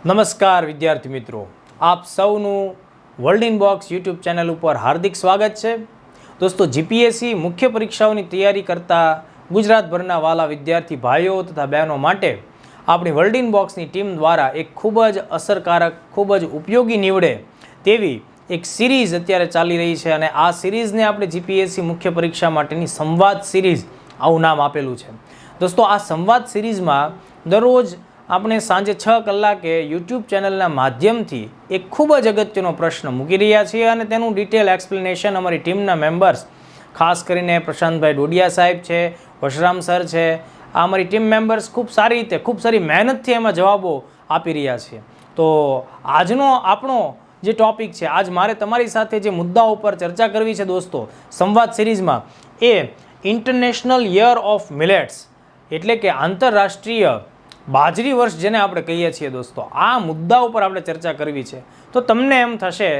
નમસ્કાર વિદ્યાર્થી મિત્રો, આપ સૌનું world in box YouTube channel ઉપર હાર્દિક સ્વાગત છે. દોસ્તો, જીપીએસસી મુખ્ય પરીક્ષાઓની તૈયારી કરતા ગુજરાતભરના વાલા વિદ્યાર્થી ભાઈઓ તથા બહેનો માટે આપણી વર્લ્ડ ઇન બોક્સની ટીમ દ્વારા એક ખૂબ જ અસરકારક, ખૂબ જ ઉપયોગી નીવડે તેવી એક સિરીઝ અત્યારે ચાલી રહી છે અને આ સિરીઝને આપણે જીપીએસસી મુખ્ય પરીક્ષા માટેની સંવાદ સિરીઝ આવું નામ આપેલું છે. દોસ્તો, આ સંવાદ સિરીઝમાં દરરોજ આપણે સાંજે 6 કલાકે યુટ્યુબ ચેનલના માધ્યમથી એક ખૂબ જ અગત્યનો પ્રશ્ન મૂકી રહ્યા છીએ અને તેનું ડિટેલ એક્સપ્લેનેશન અમારી ટીમના મેમ્બર્સ, ખાસ કરીને પ્રશાંતભાઈ ડોડિયા સાહેબ છે, વશરામ સર છે, આ અમારી ટીમ મેમ્બર્સ ખૂબ સારી રીતે, ખૂબ સારી મહેનતથી એમાં જવાબો આપી રહ્યા છીએ. તો આજનો આપણો જે ટોપિક છે, આજ મારે તમારી સાથે જે મુદ્દાઓ ઉપર ચર્ચા કરવી છે દોસ્તો સંવાદ સિરીઝમાં, એ ઇન્ટરનેશનલ યર ઓફ મિલેટ્સ એટલે કે આંતરરાષ્ટ્રીય બાજરી વર્ષ જેને આપણે કહીએ છીએ દોસ્તો, આ મુદ્દા ઉપર આપણે ચર્ચા કરવી છે. તો તમને એમ થશે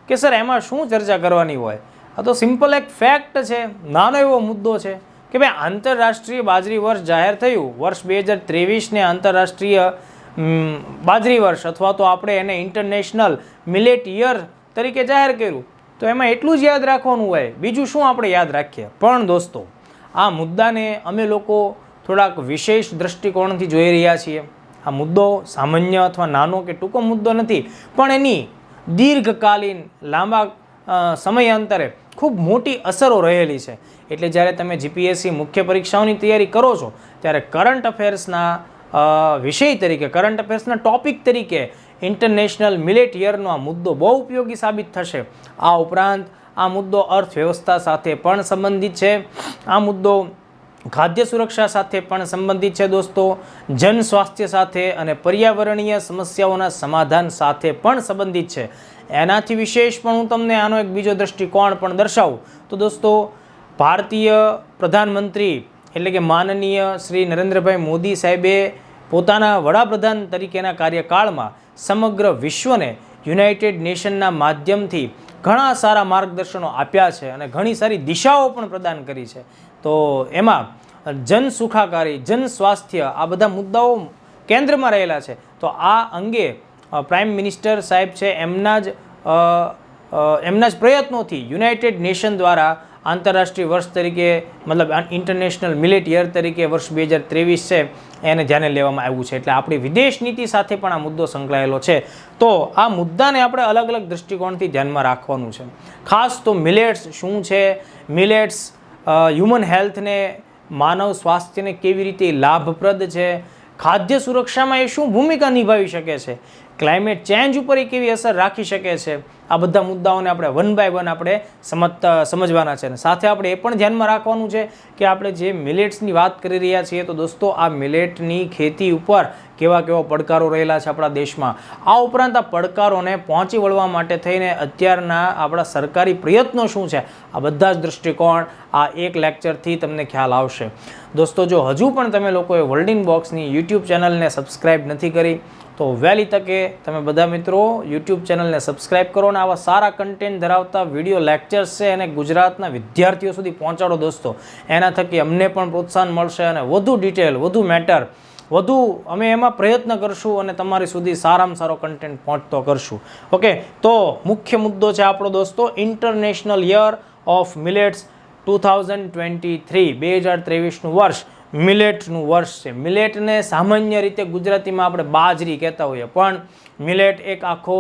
કે સર એમાં શું ચર્ચા કરવાની હોય? આ તો સિમ્પલ એક ફેક્ટ છે, નાનો એવો મુદ્દો છે કે ભાઈ આંતરરાષ્ટ્રીય બાજરી વર્ષ જાહેર થયું. વર્ષ 2023ને આંતરરાષ્ટ્રીય બાજરી વર્ષ અથવા તો આપણે એને ઇન્ટરનેશનલ મિલેટ યર તરીકે જાહેર કર્યું. તો એમાં એટલું જ યાદ રાખવાનું હોય, બીજું શું આપણે યાદ રાખીએ? પણ દોસ્તો, આ મુદ્દાને અમે લોકો થોડાક વિશેષ દૃષ્ટિકોણથી જોઈ રહ્યા છીએ. આ મુદ્દો સામાન્ય અથવા નાનો કે ટૂંકો મુદ્દો નથી, પણ એની દીર્ઘકાલીન લાંબા સમયાંતરે ખૂબ મોટી અસરો રહેલી છે. એટલે જ્યારે તમે જીપીએસસી મુખ્ય પરીક્ષાઓની તૈયારી કરો છો ત્યારે કરંટ અફેર્સના વિષય તરીકે, કરંટ અફેર્સના ટોપિક તરીકે ઇન્ટરનેશનલ મિલેટ યરનો આ મુદ્દો બહુ ઉપયોગી સાબિત થશે. આ ઉપરાંત આ મુદ્દો અર્થવ્યવસ્થા સાથે પણ સંબંધિત છે. આ મુદ્દો ખાદ્ય સુરક્ષા સાથે પણ સંબંધિત છે દોસ્તો, જન સ્વાસ્થ્ય સાથે અને પર્યાવરણીય સમસ્યાઓના સમાધાન સાથે પણ સંબંધિત છે. એનાથી વિશેષ પણ હું તમને આનો એક બીજો દૃષ્ટિકોણ પણ દર્શાવું તો દોસ્તો, ભારતીય પ્રધાનમંત્રી એટલે કે માનનીય શ્રી નરેન્દ્રભાઈ મોદી સાહેબે પોતાના વડાપ્રધાન તરીકેના કાર્યકાળમાં સમગ્ર વિશ્વને યુનાઇટેડ નેશનના માધ્યમથી ઘણા સારા માર્ગદર્શનો આપ્યા છે અને ઘણી સારી દિશાઓ પણ પ્રદાન કરી છે. તો એમાં જન સુખાકારી, જન સ્વાસ્થ્ય, આ બધા મુદ્દાઓ કેન્દ્રમાં રહેલા છે. તો આ અંગે પ્રાઇમ મિનિસ્ટર સાહેબ છે એમના જ પ્રયત્નોથી યુનાઇટેડ નેશન દ્વારા આંતરરાષ્ટ્રીય વર્ષ તરીકે, મતલબ ઇન્ટરનેશનલ મિલેટ યર તરીકે વર્ષ 2023 છે એને ધ્યાને લેવામાં આવ્યું છે. એટલે આપણી વિદેશ નીતિ સાથે પણ આ મુદ્દો સંકળાયેલો છે. તો આ મુદ્દાને આપણે અલગ અલગ દૃષ્ટિકોણથી ધ્યાનમાં રાખવાનું છે. ખાસ તો મિલેટ્સ શું છે, મિલેટ્સ હ્યુમન હેલ્થને, માનવ સ્વાસ્થ્યને કેવી રીતે લાભપ્રદ છે, ખાદ્ય સુરક્ષામાં એ શું ભૂમિકા નિભાવી શકે છે, ક્લાઇમેટ ચેન્જ ઉપર એ કેવી અસર રાખી શકે છે, આ બધા મુદ્દાઓને આપણે વન બાય વન આપણે સમજવાના છે. અને સાથે આપણે એ પણ ધ્યાનમાં રાખવાનું છે કે આપણે જે મિલેટ્સની વાત કરી રહ્યા છીએ તો દોસ્તો, આ મિલેટની ખેતી ઉપર કેવા પડકારો રહેલા છે આપણા દેશમાં. આ ઉપરાંત આ પડકારોને પહોંચી વળવા માટે થઈને અત્યારના આપણા સરકારી પ્રયત્નો શું છે, આ બધા જ દૃષ્ટિકોણ આ એક લેક્ચરથી તમને ખ્યાલ આવશે. દોસ્તો, જો હજુ પણ તમે લોકોએ વર્લ્ડ ઇન બોક્સની યુટ્યુબ ચેનલને સબસ્ક્રાઈબ નથી કરી તો વહેલી તકે તમે બધા મિત્રો યુટ્યુબ ચેનલને સબસ્ક્રાઈબ કરો અને આવા સારા કન્ટેન્ટ ધરાવતા વિડીયો લેક્ચર્સ છે એને ગુજરાતના વિદ્યાર્થીઓ સુધી પહોંચાડો દોસ્તો. એના થકી અમને પણ પ્રોત્સાહન મળશે અને વધુ ડિટેલ, વધુ મેટર, વધુ અમે એમાં પ્રયત્ન કરશું અને તમારી સુધી સારામાં સારો કન્ટેન્ટ પહોંચતો કરશું. ઓકે, તો મુખ્ય મુદ્દો છે આપણો દોસ્તો ઇન્ટરનેશનલ યર ઓફ મિલેટ્સ 2023. 2023નું વર્ષ મિલેટનું વર્ષ છે. મિલેટને સામાન્ય રીતે ગુજરાતીમાં આપણે બાજરી કહેતા હોઈએ, પણ મિલેટ એક આખો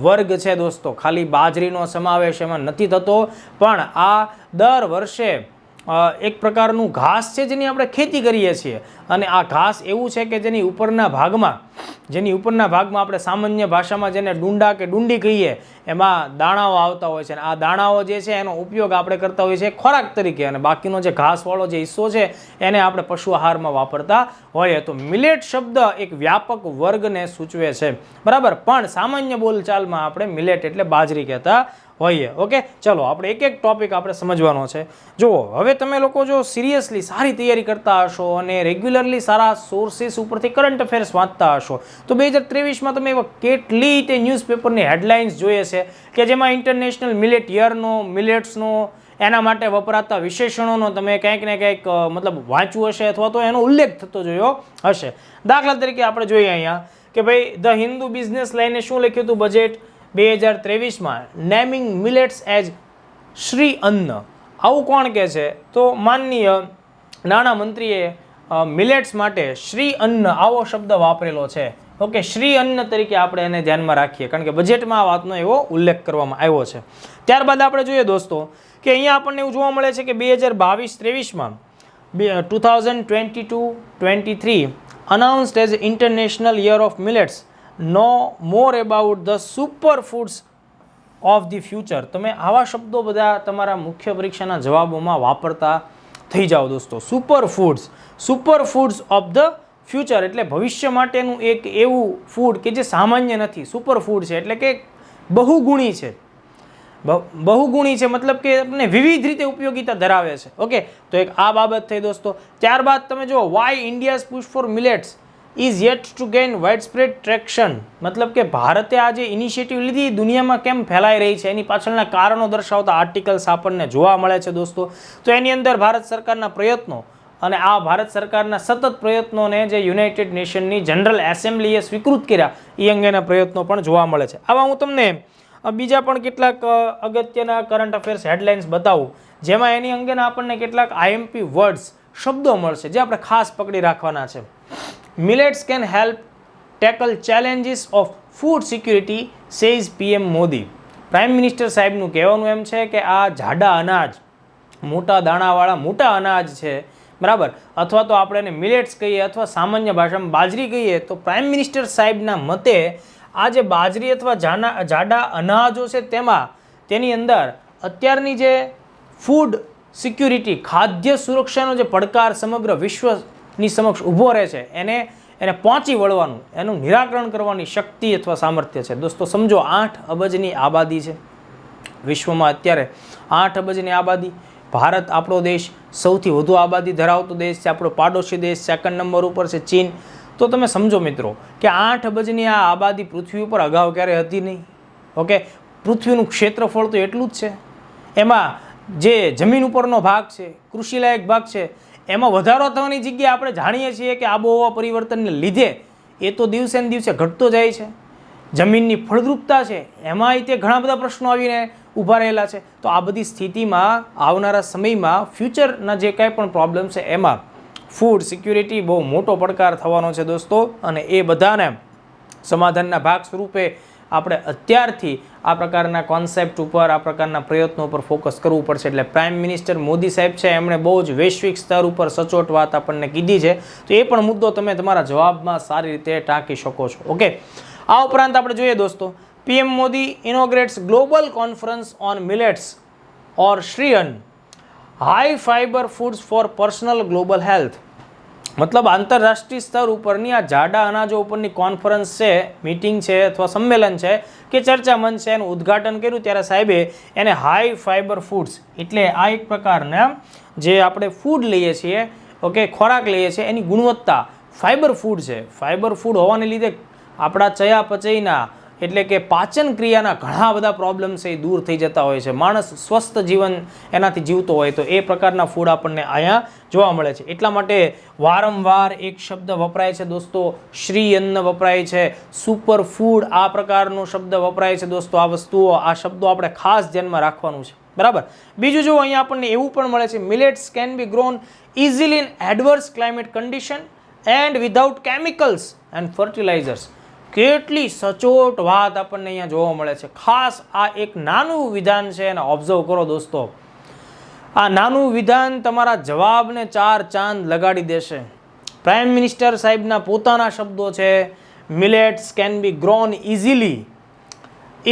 વર્ગ છે દોસ્તો. ખાલી બાજરીનો સમાવેશ એમાં નથી થતો, પણ આ દર વર્ષે એક પ્રકારનું ઘાસ છે જેની આપણે ખેતી કરીએ છીએ. અને આ ઘાસ એવું છે કે જેની ઉપરના ભાગમાં આપણે સામાન્ય ભાષામાં જેને ડુંડા કે ડુંડી કહીએ, એમાં દાણાઓ આવતા હોય છે. અને આ દાણાઓ જે છે એનો ઉપયોગ આપણે કરતા હોઈએ છીએ ખોરાક તરીકે, અને બાકીનો જે ઘાસવાળો જે હિસ્સો છે એને આપણે પશુ આહારમાં વાપરતા હોઈએ. તો મિલેટ શબ્દ એક વ્યાપક વર્ગને સૂચવે છે, બરાબર, પણ સામાન્ય બોલચાલમાં આપણે મિલેટ એટલે બાજરી કહેતા હોઈએ. ઓકે, ચલો આપણે એક એક ટોપિક આપણે સમજવાનો છે. જુઓ, હવે તમે લોકો જો સિરિયસલી સારી તૈયારી કરતા હશો અને રેગ્યુલરલી સારા સોર્સિસ ઉપરથી કરંટ અફેર્સ વાંચતા હશો તો 2023માં તમે એવા કેટલી તે ન્યૂઝપેપરની હેડલાઇન્સ જોઈએ છે કે જેમાં ઇન્ટરનેશનલ મિલેટ યરનો, મિલેટ્સનો, એના માટે વપરાતા વિશેષણોનો તમે કંઈક ને કંઈક મતલબ વાંચ્યું હશે અથવા તો એનો ઉલ્લેખ થતો જોયો હશે. દાખલા તરીકે આપણે જોઈએ અહીંયા કે ભાઈ ધ હિન્દુ બિઝનેસ લાઈને શું લખ્યું હતું બજેટ 2023માં, naming millets as Shree Anna. આવું કોણ કહે છે? તો માનનીય નાણામંત્રીએ મિલેટ્સ માટે શ્રી અન્ન આવો શબ્દ વાપરેલો છે. ઓકે, શ્રી અન્ન તરીકે આપણે એને ધ્યાનમાં રાખીએ, કારણ કે બજેટમાં આ વાતનો એવો ઉલ્લેખ કરવામાં આવ્યો છે. ત્યારબાદ આપણે જોઈએ દોસ્તો કે અહીંયા આપણને એવું જોવા મળે છે કે 2022-23માં 2022-23 announced as International Year of Millets. Know more about the superfoods of the future. તમે આવા શબ્દો બધા તમારા મુખ્ય પરીક્ષાના જવાબોમાં વાપરતા થઈ જાઓ દોસ્તો. સુપરફૂડ્સ ઓફ ધ ફ્યુચર એટલે ભવિષ્ય માટેનું એક એવું ફૂડ કે જે સામાન્ય નથી, સુપરફૂડ છે એટલે કે બહુગુણી છે. બહુગુણી છે મતલબ કે તમને વિવિધ રીતે ઉપયોગિતા ધરાવે છે. ઓકે, તો એક આ બાબત થઈ દોસ્તો. ત્યારબાદ તમે જો why India's push for millets is yet to gain widespread traction. મતલબ કે ભારતે આ જે ઇનિશિયેટિવ લીધી દુનિયામાં કેમ ફેલાઈ રહી છે એની પાછળના કારણો દર્શાવતા આર્ટિકલ્સ આપણને જોવા મળે છે દોસ્તો. તો એની અંદર ભારત સરકારના પ્રયત્નો અને આ ભારત સરકારના સતત પ્રયત્નોને જે યુનાઇટેડ નેશનની જનરલ એસેમ્બલીએ સ્વીકૃત કર્યા એ અંગેના પ્રયત્નો પણ જોવા મળે છે. આવા હું તમને બીજા પણ કેટલાક અગત્યના કરંટ અફેર્સ હેડલાઇન્સ બતાવું, જેમાં એની અંગેના આપણને કેટલાક આઈએમપી વર્ડ્સ શબ્દો મળશે જે આપણે ખાસ પકડી રાખવાના છે. Millets can help tackle challenges of food security says PM Modi. Prime minister સાહેબનું કહેવાનું એમ છે કે આ જાડા અનાજ, મોટા દાણાવાળા મોટા અનાજ છે, બરાબર, અથવા તો આપણે એને મિલેટ્સ કહીએ અથવા સામાન્ય ભાષામાં બાજરી કહીએ, તો પ્રાઇમ મિનિસ્ટર સાહેબના મતે આ જે બાજરી અથવા જાડા અનાજો છે તેની અંદર અત્યારની જે ફૂડ સિક્યુરિટી, ખાદ્ય સુરક્ષાનો જે પડકાર સમગ્ર વિશ્વની સમક્ષ ઊભો રહે છે એને પહોંચી વળવાનું, એનું નિરાકરણ કરવાની શક્તિ અથવા સામર્થ્ય છે. દોસ્તો સમજો 8 અબજની આબાદી છે વિશ્વમાં અત્યારે, 8 અબજની આબાદી. ભારત આપણો દેશ સૌથી વધુ આબાદી ધરાવતો દેશ છે, આપણો પાડોશી દેશ, સેકન્ડ નંબર ઉપર છે ચીન. તો તમે સમજો મિત્રો કે 8 અબજની આ આબાદી પૃથ્વી ઉપર અગાઉ ક્યારેય હતી નહીં. ઓકે, પૃથ્વીનું ક્ષેત્રફળ તો એટલું જ છે, એમાં જે જમીન ઉપરનો ભાગ છે, કૃષિલાયક ભાગ છે, એમાં વધારો થવાની જગ્યા આપણે જાણીએ છીએ કે આબોહવા પરિવર્તનને લીધે એ તો દિવસે ને દિવસે ઘટતો જાય છે. જમીનની ફળદ્રુપતા છે એમાંય તે ઘણા બધા પ્રશ્નો આવીને ઊભા રહેલા છે. તો આ બધી સ્થિતિમાં આવનારા સમયમાં ફ્યુચરના જે કાંઈ પણ પ્રોબ્લેમ છે એમાં ફૂડ સિક્યુરિટી બહુ મોટો પડકાર થવાનો છે દોસ્તો, અને એ બધાને સમાધાનના ભાગ સ્વરૂપે આપણે અત્યારથી આ પ્રકારના કોન્સેપ્ટ ઉપર, આ પ્રકારના પ્રયત્નો ઉપર ફોકસ કરવું પડશે. એટલે પ્રાઇમ મિનિસ્ટર મોદી સાહેબ છે એમણે બહુ જ વૈશ્વિક સ્તર ઉપર સચોટ વાત આપણને કીધી છે, તો એ પણ મુદ્દો તમે તમારા જવાબમાં સારી રીતે ટાંકી શકો છો. ઓકે, આ ઉપરાંત આપણે જોઈએ દોસ્તો, PM Modi inaugurates global conference on millets or Shree Anna, high fibre foods for personal global health. મતલબ આંતરરાષ્ટ્રીય સ્તર ઉપરની આ જાડા અનાજો ઉપરની કોન્ફરન્સ છે, મીટિંગ છે અથવા સંમેલન છે કે ચર્ચા મંચ છે, એનું ઉદ્ઘાટન કર્યું ત્યારે સાહેબે એને હાઈ ફાઇબર ફૂડ્સ એટલે આ એક પ્રકારના જે આપણે ફૂડ લઈએ છીએ, ઓકે, ખોરાક લઈએ છીએ એની ગુણવત્તા ફાઇબર ફૂડ છે. ફાઇબર ફૂડ હોવાને લીધે આપણા ચયાપચયના એટલે કે પાચન ક્રિયાના ઘણા બધા પ્રોબ્લેમ્સ એ દૂર થઈ જતા હોય છે. માણસ સ્વસ્થ જીવન એનાથી જીવતો હોય, તો એ પ્રકારના ફૂડ આપણને અહીંયા જોવા મળે છે. એટલા માટે વારંવાર એક શબ્દ વપરાય છે દોસ્તો, શ્રી અન્ન વપરાય છે, સુપર ફૂડ આ પ્રકારનો શબ્દ વપરાય છે દોસ્તો. આ વસ્તુઓ, આ શબ્દો આપણે ખાસ ધ્યાનમાં રાખવાનું છે, બરાબર. બીજું જો અહીંયા આપણને એવું પણ મળે છે, millets can be grown easily in adverse climate condition and without chemicals and fertilizers. કેટલી સચોટ વાત આપણને અહીંયા જોવા મળે છે. ખાસ આ એક નાનું વિધાન છે એને ઓબ્ઝર્વ કરો દોસ્તો. આ નાનું વિધાન તમારા જવાબને 4 ચાંદ લગાડી દેશે. પ્રાઇમ મિનિસ્ટર સાહેબના પોતાના શબ્દો છે, millets can be grown easily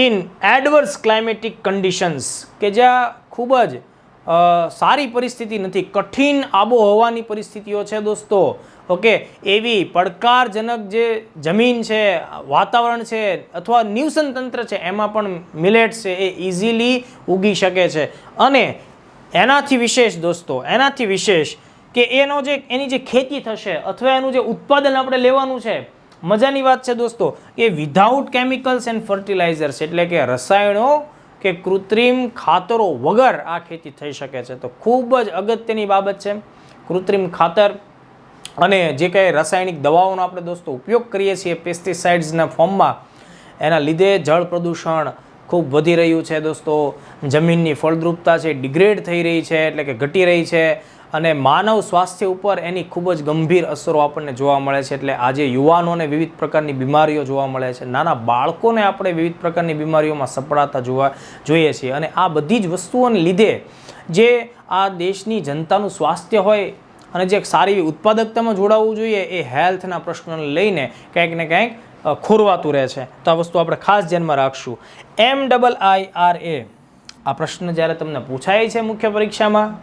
in adverse climatic conditions, કે જ્યાં ખૂબ જ સારી પરિસ્થિતિ નથી, કઠિન આબોહવાની પરિસ્થિતિઓ છે દોસ્તો. ઓકે, એવી પડકારજનક જે જમીન છે, વાતાવરણ છે અથવા નિવસન તંત્ર છે એમાં પણ મિલેટ્સ છે એ ઇઝીલી ઉગી શકે છે. અને એનાથી વિશેષ દોસ્તો, એનાથી વિશેષ કે એની જે ખેતી થશે અથવા એનું જે ઉત્પાદન આપણે લેવાનું છે, મજાની વાત છે દોસ્તો કે વિધાઉટ કેમિકલ્સ એન્ડ ફર્ટિલાઇઝર્સ એટલે કે રસાયણો કે કૃત્રિમ ખાતરો વગર આ ખેતી થઈ શકે છે. તો ખૂબ જ અગત્યની બાબત છે. કૃત્રિમ ખાતર અને જે કંઈ રાસાયણિક દવાઓનો આપણે દોસ્તો ઉપયોગ કરીએ છીએ પેસ્ટિસાઇડ્સના ફોર્મમાં, એના લીધે જળ પ્રદૂષણ ખૂબ વધી રહ્યું છે દોસ્તો. જમીનની ફળદ્રુપતા છે ડિગ્રેડ થઈ રહી છે, એટલે કે ઘટી રહી છે, અને માનવ સ્વાસ્થ્ય ઉપર એની ખૂબ જ ગંભીર અસરો આપણને જોવા મળે છે. એટલે આજે યુવાનોને વિવિધ પ્રકારની બીમારીઓ જોવા મળે છે, નાના બાળકોને આપણે વિવિધ પ્રકારની બીમારીઓમાં સપડાતા જોઈએ છીએ. અને આ બધી જ વસ્તુઓને લીધે જે આ દેશની જનતાનું સ્વાસ્થ્ય હોય અને જે સારી ઉત્પાદકતામાં જોડાવવું જોઈએ, એ હેલ્થના પ્રશ્નોને લઈને કંઈક ને કંઈક ખોરવાતું રહે છે. તો આ વસ્તુ આપણે ખાસ ધ્યાનમાં રાખશું. MIIRA આ પ્રશ્ન જ્યારે તમને પૂછાય છે મુખ્ય પરીક્ષામાં,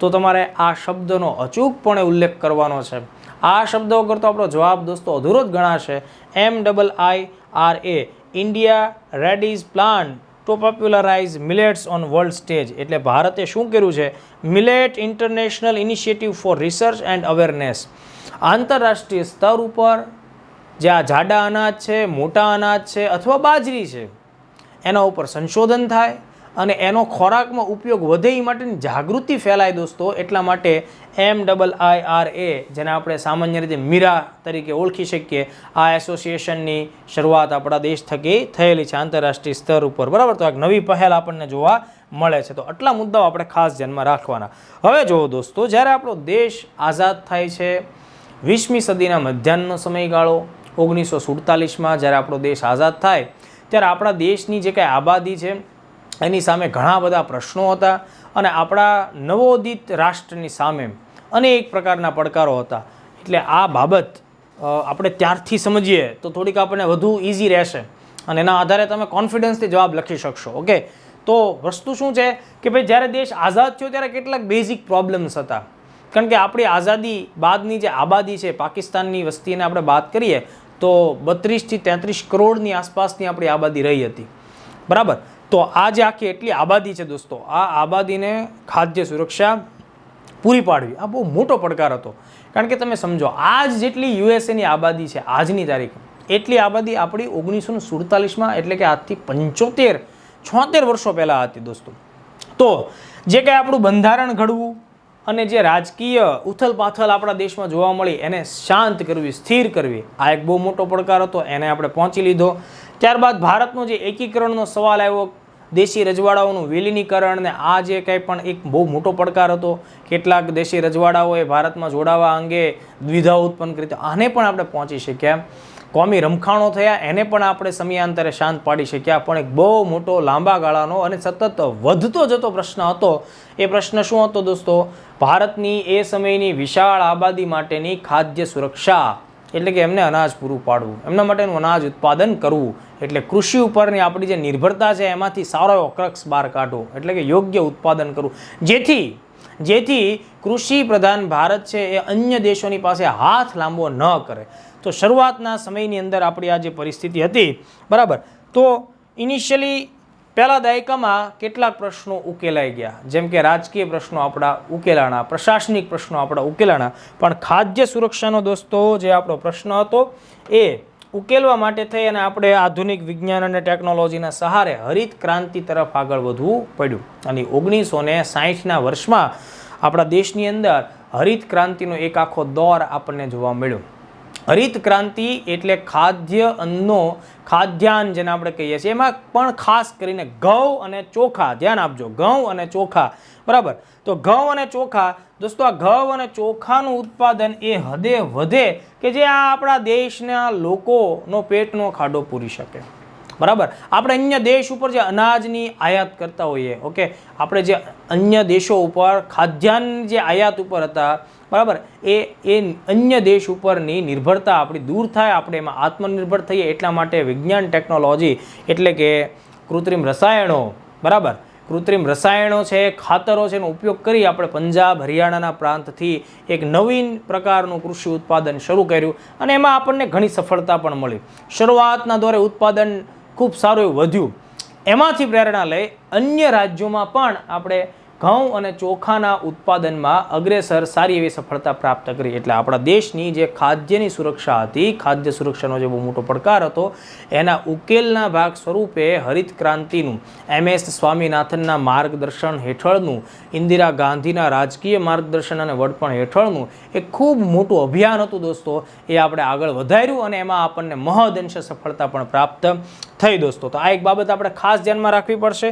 તો તમારે આ શબ્દનો અચૂકપણે ઉલ્લેખ કરવાનો છે. આ શબ્દ વગર તો આપણો જવાબ દોસ્તો અધૂરો જ ગણાશે. MIIRA India readies plan to popularise millets on world stage. એટલે ભારતે શું કર્યું છે? Millet international initiative for research and awareness. આંતરરાષ્ટ્રીય સ્તર ઉપર જે આ જાડા અનાજ છે, મોટા અનાજ છે અથવા બાજરી છે, એના ઉપર સંશોધન થાય અને એનો ખોરાકમાં ઉપયોગ વધે એ માટેની જાગૃતિ ફેલાય દોસ્તો. એટલા માટે MIIRA, જેને આપણે સામાન્ય રીતે મીરા તરીકે ઓળખી શકીએ, આ એસોસિએશનની શરૂઆત આપણા દેશ થકી થયેલી છે આંતરરાષ્ટ્રીય સ્તર ઉપર. બરાબર, તો એક નવી પહેલ આપણને જોવા મળે છે. તો આટલા મુદ્દાઓ આપણે ખાસ ધ્યાનમાં રાખવાના. હવે જુઓ દોસ્તો, જ્યારે આપણો દેશ આઝાદ થાય છે 20મી સદીના મધ્યાહનનો સમયગાળો 1947માં જ્યારે આપણો દેશ આઝાદ થાય, ત્યારે આપણા દેશની જે કાંઈ આબાદી છે એની સામે ઘણા બધા પ્રશ્નો હતા, અને આપણા નવોદિત રાષ્ટ્રની સામે અનેક પ્રકારના પડકારો હતા. એટલે આ બાબત આપણે ત્યારથી સમજીએ તો થોડીક આપણને વધુ ઇઝી રહેશે, અને એના આધારે તમે કોન્ફિડન્સથી જવાબ લખી શકશો. ઓકે, તો વસ્તુ શું છે કે ભાઈ, જ્યારે દેશ આઝાદ થયો ત્યારે કેટલાક બેઝિક પ્રોબ્લેમ્સ હતા. કારણ કે આપણી આઝાદી બાદની જે આબાદી છે, પાકિસ્તાનની વસ્તીને આપણે વાત કરીએ તો 32 થી 33 કરોડની આસપાસની આપણી આબાદી રહી હતી. બરાબર, તો આ જે આખી એટલી આબાદી છે દોસ્તો, આ આબાદીને ખાદ્ય સુરક્ષા પૂરી પાડવી આ બહુ મોટો પડકાર હતો. કારણ કે તમે સમજો, આજ જેટલી યુએસએની આબાદી છે આજની તારીખે, એટલી આબાદી આપણી 1947માં, એટલે કે આજથી 76 વર્ષો પહેલાં હતી દોસ્તો. તો જે કંઈ આપણું બંધારણ ઘડવું અને જે રાજકીય ઉથલપાથલ આપણા દેશમાં જોવા મળી, એને શાંત કરવી, સ્થિર કરવી, આ એક બહુ મોટો પડકાર હતો. એને આપણે પહોંચી લીધો. ત્યારબાદ ભારતનો જે એકીકરણનો સવાલ આવ્યો, દેશી રજવાડાઓનું વિલીનીકરણ, ને આ જે કંઈ પણ એક બહુ મોટો પડકાર હતો. કેટલાક દેશી રજવાડાઓએ ભારતમાં જોડાવા અંગે દ્વિધા ઉત્પન્ન કરી, આને પણ આપણે પહોંચી શક્યા. કોમી રમખાણો થયા, એને પણ આપણે સમયાંતરે શાંત પાડી શક્યા. પણ એક બહુ મોટો લાંબા ગાળાનો અને સતત વધતો જતો પ્રશ્ન હતો. એ પ્રશ્ન શું હતો દોસ્તો? ભારતની એ સમયની વિશાળ આબાદી માટેની ખાદ્ય સુરક્ષા, એટલે કે એમને અનાજ પૂરું પાડવું, એમના માટેનું અનાજ ઉત્પાદન કરવું. એટલે કૃષિ ઉપરની આપણી જે નિર્ભરતા છે એમાંથી સારો એવો ક્રક્સ બહાર કાઢવો, એટલે કે યોગ્ય ઉત્પાદન કરવું, જેથી કૃષિ પ્રધાન ભારત છે એ અન્ય દેશોની પાસે હાથ લાંબો ન કરે. તો શરૂઆતના સમયની અંદર આપણી આ જે પરિસ્થિતિ હતી, બરાબર, તો ઇનિશિયલી પહેલા દાયકામાં કેટલાક પ્રશ્નો ઉકેલાઈ ગયા, જેમ કે રાજકીય પ્રશ્નો આપણા ઉકેલાણા, પ્રશાસનિક પ્રશ્નો આપણા ઉકેલાણા, પણ ખાદ્ય સુરક્ષાનો દોસ્તો જે આપણો પ્રશ્ન હતો એ ઉકેલવા માટે થઈ અને આપણે આધુનિક વિજ્ઞાન અને ટેકનોલોજીના સહારે હરિત ક્રાંતિ તરફ આગળ વધવું પડ્યું. અને 1960ના વર્ષમાં આપણા દેશની અંદર હરિત ક્રાંતિનો એક આખો દોર આપણને જોવા મળ્યો. હરિત ક્રાંતિ એટલે ખાદ્યાન્ન જેને આપણે કહીએ છીએ, એમાં પણ ખાસ કરીને ઘઉં અને ચોખા, ધ્યાન આપજો, ઘઉં અને ચોખા. બરાબર, તો ઘઉં અને ચોખા દોસ્તો, આ ઘઉં અને ચોખાનું ઉત્પાદન એ હદે વધે કે જે આ આપણા દેશના લોકોનો પેટનો ખાડો પૂરી શકે. બરાબર, આપણે અન્ય દેશ ઉપર જે અનાજની આયાત કરતા હોઈએ, ઓકે, આપણે જે અન્ય દેશો ઉપર ખાદ્યાન્ન જે આયાત ઉપર હતા, બરાબર, એ અન્ય દેશ ઉપરની નિર્ભરતા આપણી દૂર થાય, આપણે એમાં આત્મનિર્ભર થઈએ. એટલા માટે વિજ્ઞાન ટેકનોલોજી, એટલે કે કૃત્રિમ રસાયણો, બરાબર, કૃત્રિમ રસાયણો છે, ખાતરો છે, એનો ઉપયોગ કરી આપણે પંજાબ હરિયાણાના પ્રાંતથી એક નવીન પ્રકારનું કૃષિ ઉત્પાદન શરૂ કર્યું, અને એમાં આપણને ઘણી સફળતા પણ મળી. શરૂઆતના દોરે ઉત્પાદન ખૂબ સારું એવું વધ્યું. એમાંથી પ્રેરણા લઈ અન્ય રાજ્યોમાં પણ આપણે ઘઉં અને ચોખાના ઉત્પાદનમાં અગ્રેસર સારી એવી સફળતા પ્રાપ્ત કરી. એટલે આપણા દેશની જે ખાદ્યની સુરક્ષા હતી, ખાદ્ય સુરક્ષાનો જે બહુ મોટો પડકાર હતો, એના ઉકેલના ભાગ સ્વરૂપે હરિત ક્રાંતિનું MS સ્વામીનાથનના માર્ગદર્શન હેઠળનું, ઇન્દિરા ગાંધીના રાજકીય માર્ગદર્શન અને વડપણ હેઠળનું એક ખૂબ મોટું અભિયાન હતું દોસ્તો. એ આપણે આગળ વધાર્યું અને એમાં આપણને મહદઅંશે સફળતા પણ પ્રાપ્ત થઈ દોસ્તો. તો આ એક બાબત આપણે ખાસ ધ્યાનમાં રાખવી પડશે.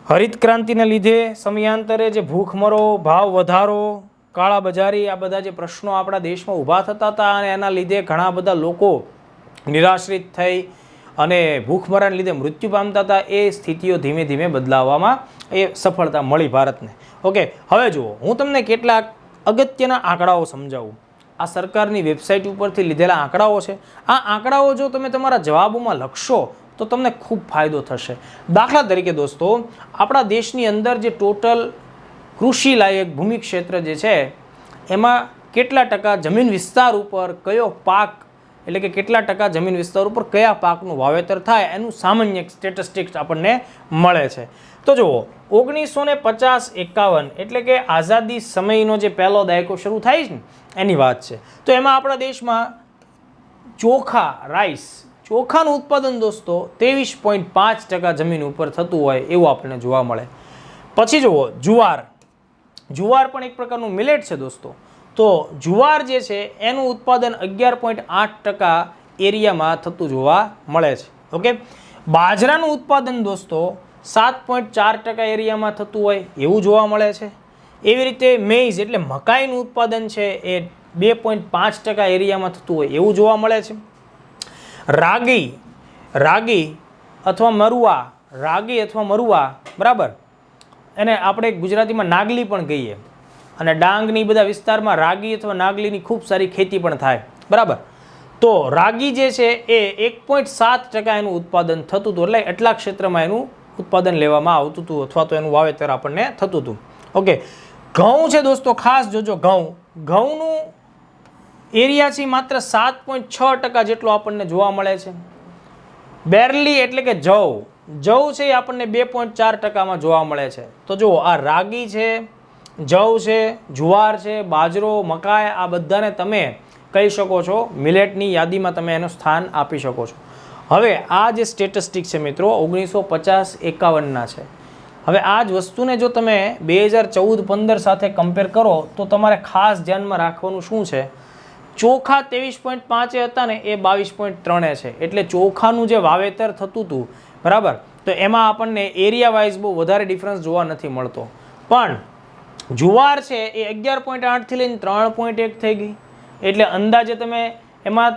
હરિત ક્રાંતિને લીધે સમયાંતરે જે ભૂખમરો, ભાવ વધારો, કાળાબજારી, આ બધા જે પ્રશ્નો આપણા દેશમાં ઊભા થતા હતા અને એના લીધે ઘણા બધા લોકો નિરાશ્રિત થઈ અને ભૂખમરાને લીધે મૃત્યુ પામતા હતા. એ સ્થિતિઓ ધીમે ધીમે બદલાવવામાં એ સફળતા મળી ભારતને. ઓકે, હવે જુઓ, હું તમને કેટલાક અગત્યના આંકડાઓ સમજાવું. આ સરકારની વેબસાઇટ ઉપરથી લીધેલા આંકડાઓ છે. આ આંકડાઓ જો તમે તમારા જવાબોમાં લખશો તો તમને ખૂબ ફાયદો થશે. દાખલા તરીકે દોસ્તો, આપણા દેશની અંદર જે ટોટલ કૃષિ લાયક ભૂમિ ક્ષેત્ર જે છે એમાં કેટલા ટકા જમીન વિસ્તાર ઉપર કયો પાક, એટલે કે કેટલા ટકા જમીન વિસ્તાર ઉપર કયા પાકનું વાવેતર થાય એનું સામાન્ય સ્ટેટિસ્ટિક્સ આપણને મળે છે. તો જુઓ, 1950-51 એટલે કે આઝાદી સમયનો જે પહેલો દાયકો શરૂ થાય છે ને એની વાત છે. તો એમાં આપણા દેશમાં ચોખા, રાઈસ, ચોખાનું ઉત્પાદન દોસ્તો 23.5% જમીન ઉપર થતું હોય એવું આપણને જોવા મળે. પછી જુઓ, જુવાર પણ એક પ્રકારનું મિલેટ છે દોસ્તો. તો જુવાર જે છે એનું ઉત્પાદન 11.8% એરિયામાં થતું જોવા મળે છે. ઓકે, બાજરાનું ઉત્પાદન દોસ્તો 7.4% એરિયામાં થતું હોય એવું જોવા મળે છે. એવી રીતે મેઇઝ એટલે મકાઈનું ઉત્પાદન છે એ 2.5% એરિયામાં થતું હોય એવું જોવા મળે છે. રાગી અથવા મરુવા, બરાબર, એને આપણે ગુજરાતીમાં નાગલી પણ કહીએ, અને ડાંગની બધા વિસ્તારમાં રાગી અથવા નાગલીની ખૂબ સારી ખેતી પણ થાય, બરાબર. તો રાગી જે છે એ 1.7% એનું ઉત્પાદન થતું હતું, એટલે એટલા ક્ષેત્રમાં એનું ઉત્પાદન લેવામાં આવતું હતું અથવા તો એનું વાવેતર આપણને થતું હતું. ઓકે, ઘઉં છે દોસ્તો, ખાસ જોજો, ઘઉંનું એરિયા છે માત્ર 7.6% જેટલો આપણને જોવા મળે છે. બેરલી એટલે કે જવ છે એ આપણને 2.4%માં જોવા મળે છે. તો જુઓ, આ રાગી છે, જવ છે, જુવાર છે, બાજરો, મકાઈ, આ બધાને તમે કહી શકો છો મિલેટની યાદીમાં તમે એનું સ્થાન આપી શકો છો. હવે આ જે સ્ટેટિસ્ટિક છે મિત્રો 1950-51ના છે. હવે આ જ વસ્તુને જો તમે 2014-15 સાથે કમ્પેર કરો તો તમારે ખાસ ધ્યાનમાં રાખવાનું શું છે, ચોખા 23.5 હતા ને એ 22.3 છે. એટલે ચોખાનું જે વાવેતર થતું હતું, બરાબર, તો એમાં આપણને એરિયા વાઇઝ બહુ વધારે ડિફરન્સ જોવા નથી મળતો. પણ જુવાર છે એ 11.8થી લઈને 3.1 થઈ ગઈ, એટલે અંદાજે તમે એમાં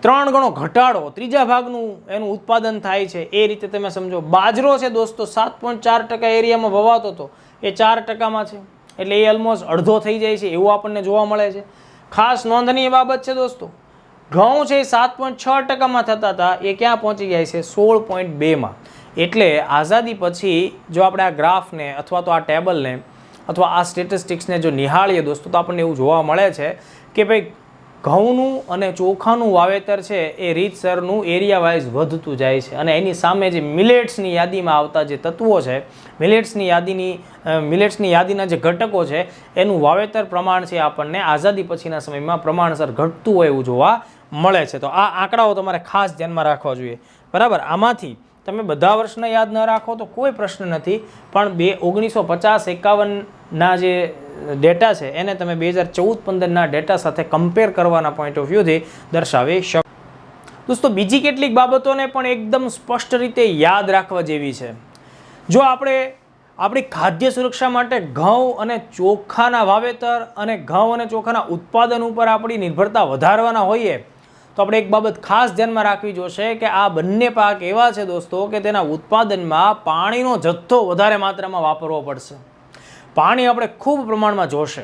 3 ગણો ઘટાડો, ત્રીજા ભાગનું એનું ઉત્પાદન થાય છે એ રીતે તમે સમજો. બાજરો છે દોસ્તો 7.4% એરિયામાં વવાતો હતો એ 4%માં છે, એટલે એ ઓલમોસ્ટ અડધો થઈ જાય છે એવું આપણને જોવા મળે છે. ખાસ નોંધનીય બાબત છે દોસ્તો, ઘઉં છે એ 7.6%માં થતા હતા, એ ક્યાં પહોંચી જાય છે 16.2માં. એટલે આઝાદી પછી જો આપણે આ ગ્રાફને અથવા તો આ ટેબલને અથવા આ સ્ટેટિસ્ટિક્સને જો નિહાળીએ દોસ્તો તો આપણને એવું જોવા મળે છે કે ભાઈ ઘઉંનું અને ચોખાનું વાવેતર છે એ રીતસરનું એરિયા વાઇઝ વધતું જાય છે, અને એની સામે જે મિલેટ્સની યાદીમાં આવતા જે તત્વો છે, મિલેટ્સની યાદીના જે ઘટકો છે એનું વાવેતર પ્રમાણ છે આપણને આઝાદી પછીના સમયમાં પ્રમાણસર ઘટતું હોય એવું જોવા મળે છે. તો આ આંકડાઓ તમારે ખાસ ધ્યાનમાં રાખવા જોઈએ, બરાબર. આમાંથી તમે બધા વર્ષને યાદ ન રાખો તો કોઈ પ્રશ્ન નથી, પણ 1950-51ના જે ડેટા છે એને તમે 2014-15ના ડેટા સાથે કમ્પેર કરવાના પોઈન્ટ ઓફ વ્યૂથી દર્શાવી શકો. દોસ્તો, બીજી કેટલીક બાબતોને પણ એકદમ સ્પષ્ટ રીતે યાદ રાખવા જેવી છે. જો આપણે આપણી ખાદ્ય સુરક્ષા માટે ઘઉં અને ચોખાના વાવેતર અને ઘઉં અને ચોખાના ઉત્પાદન ઉપર આપણી નિર્ભરતા વધારવાના હોઈએ તો આપણે એક બાબત ખાસ ધ્યાનમાં રાખવી જોશે કે આ બંને પાક એવા છે દોસ્તો કે તેના ઉત્પાદનમાં પાણીનો જથ્થો વધારે માત્રામાં વાપરવો પડશે. પાણી આપણે ખૂબ પ્રમાણમાં જોશે.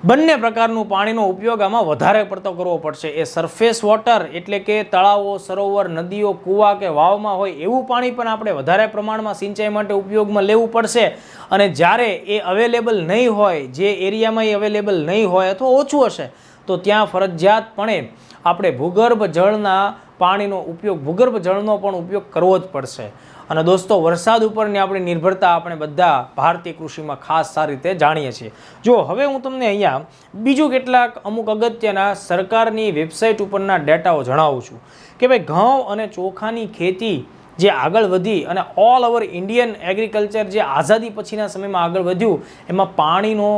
બંને પ્રકારનું પાણીનો ઉપયોગ આમાં વધારે પડતો કરવો પડશે. એ સરફેસ વોટર એટલે કે તળાવો, સરોવર, નદીઓ, કૂવા કે વાવમાં હોય એવું પાણી પણ આપણે વધારે પ્રમાણમાં સિંચાઈ માટે ઉપયોગમાં લેવું પડશે. અને જ્યારે એ અવેલેબલ નહીં હોય, જે એરિયામાં એ અવેલેબલ નહીં હોય અથવા ઓછું હશે, તો ત્યાં ફરજિયાતપણે આપણે ભૂગર્ભ જળના પાણીનો ઉપયોગ, ભૂગર્ભ જળનો પણ ઉપયોગ કરવો જ પડશે. અને દોસ્તો, વરસાદ ઉપરની આપણી નિર્ભરતા આપણે બધા ભારતીય કૃષિમાં ખાસ સારી રીતે જાણીએ છીએ. જો હવે હું તમને અહીંયા બીજું કેટલાક અમુક અગત્યના સરકારની વેબસાઇટ ઉપરના ડેટાઓ જણાવું છું કે ભાઈ ઘઉં અને ચોખાની ખેતી જે આગળ વધી અને ઓલ ઓવર ઇન્ડિયન એગ્રીકલ્ચર જે આઝાદી પછીના સમયમાં આગળ વધ્યું, એમાં પાણીનો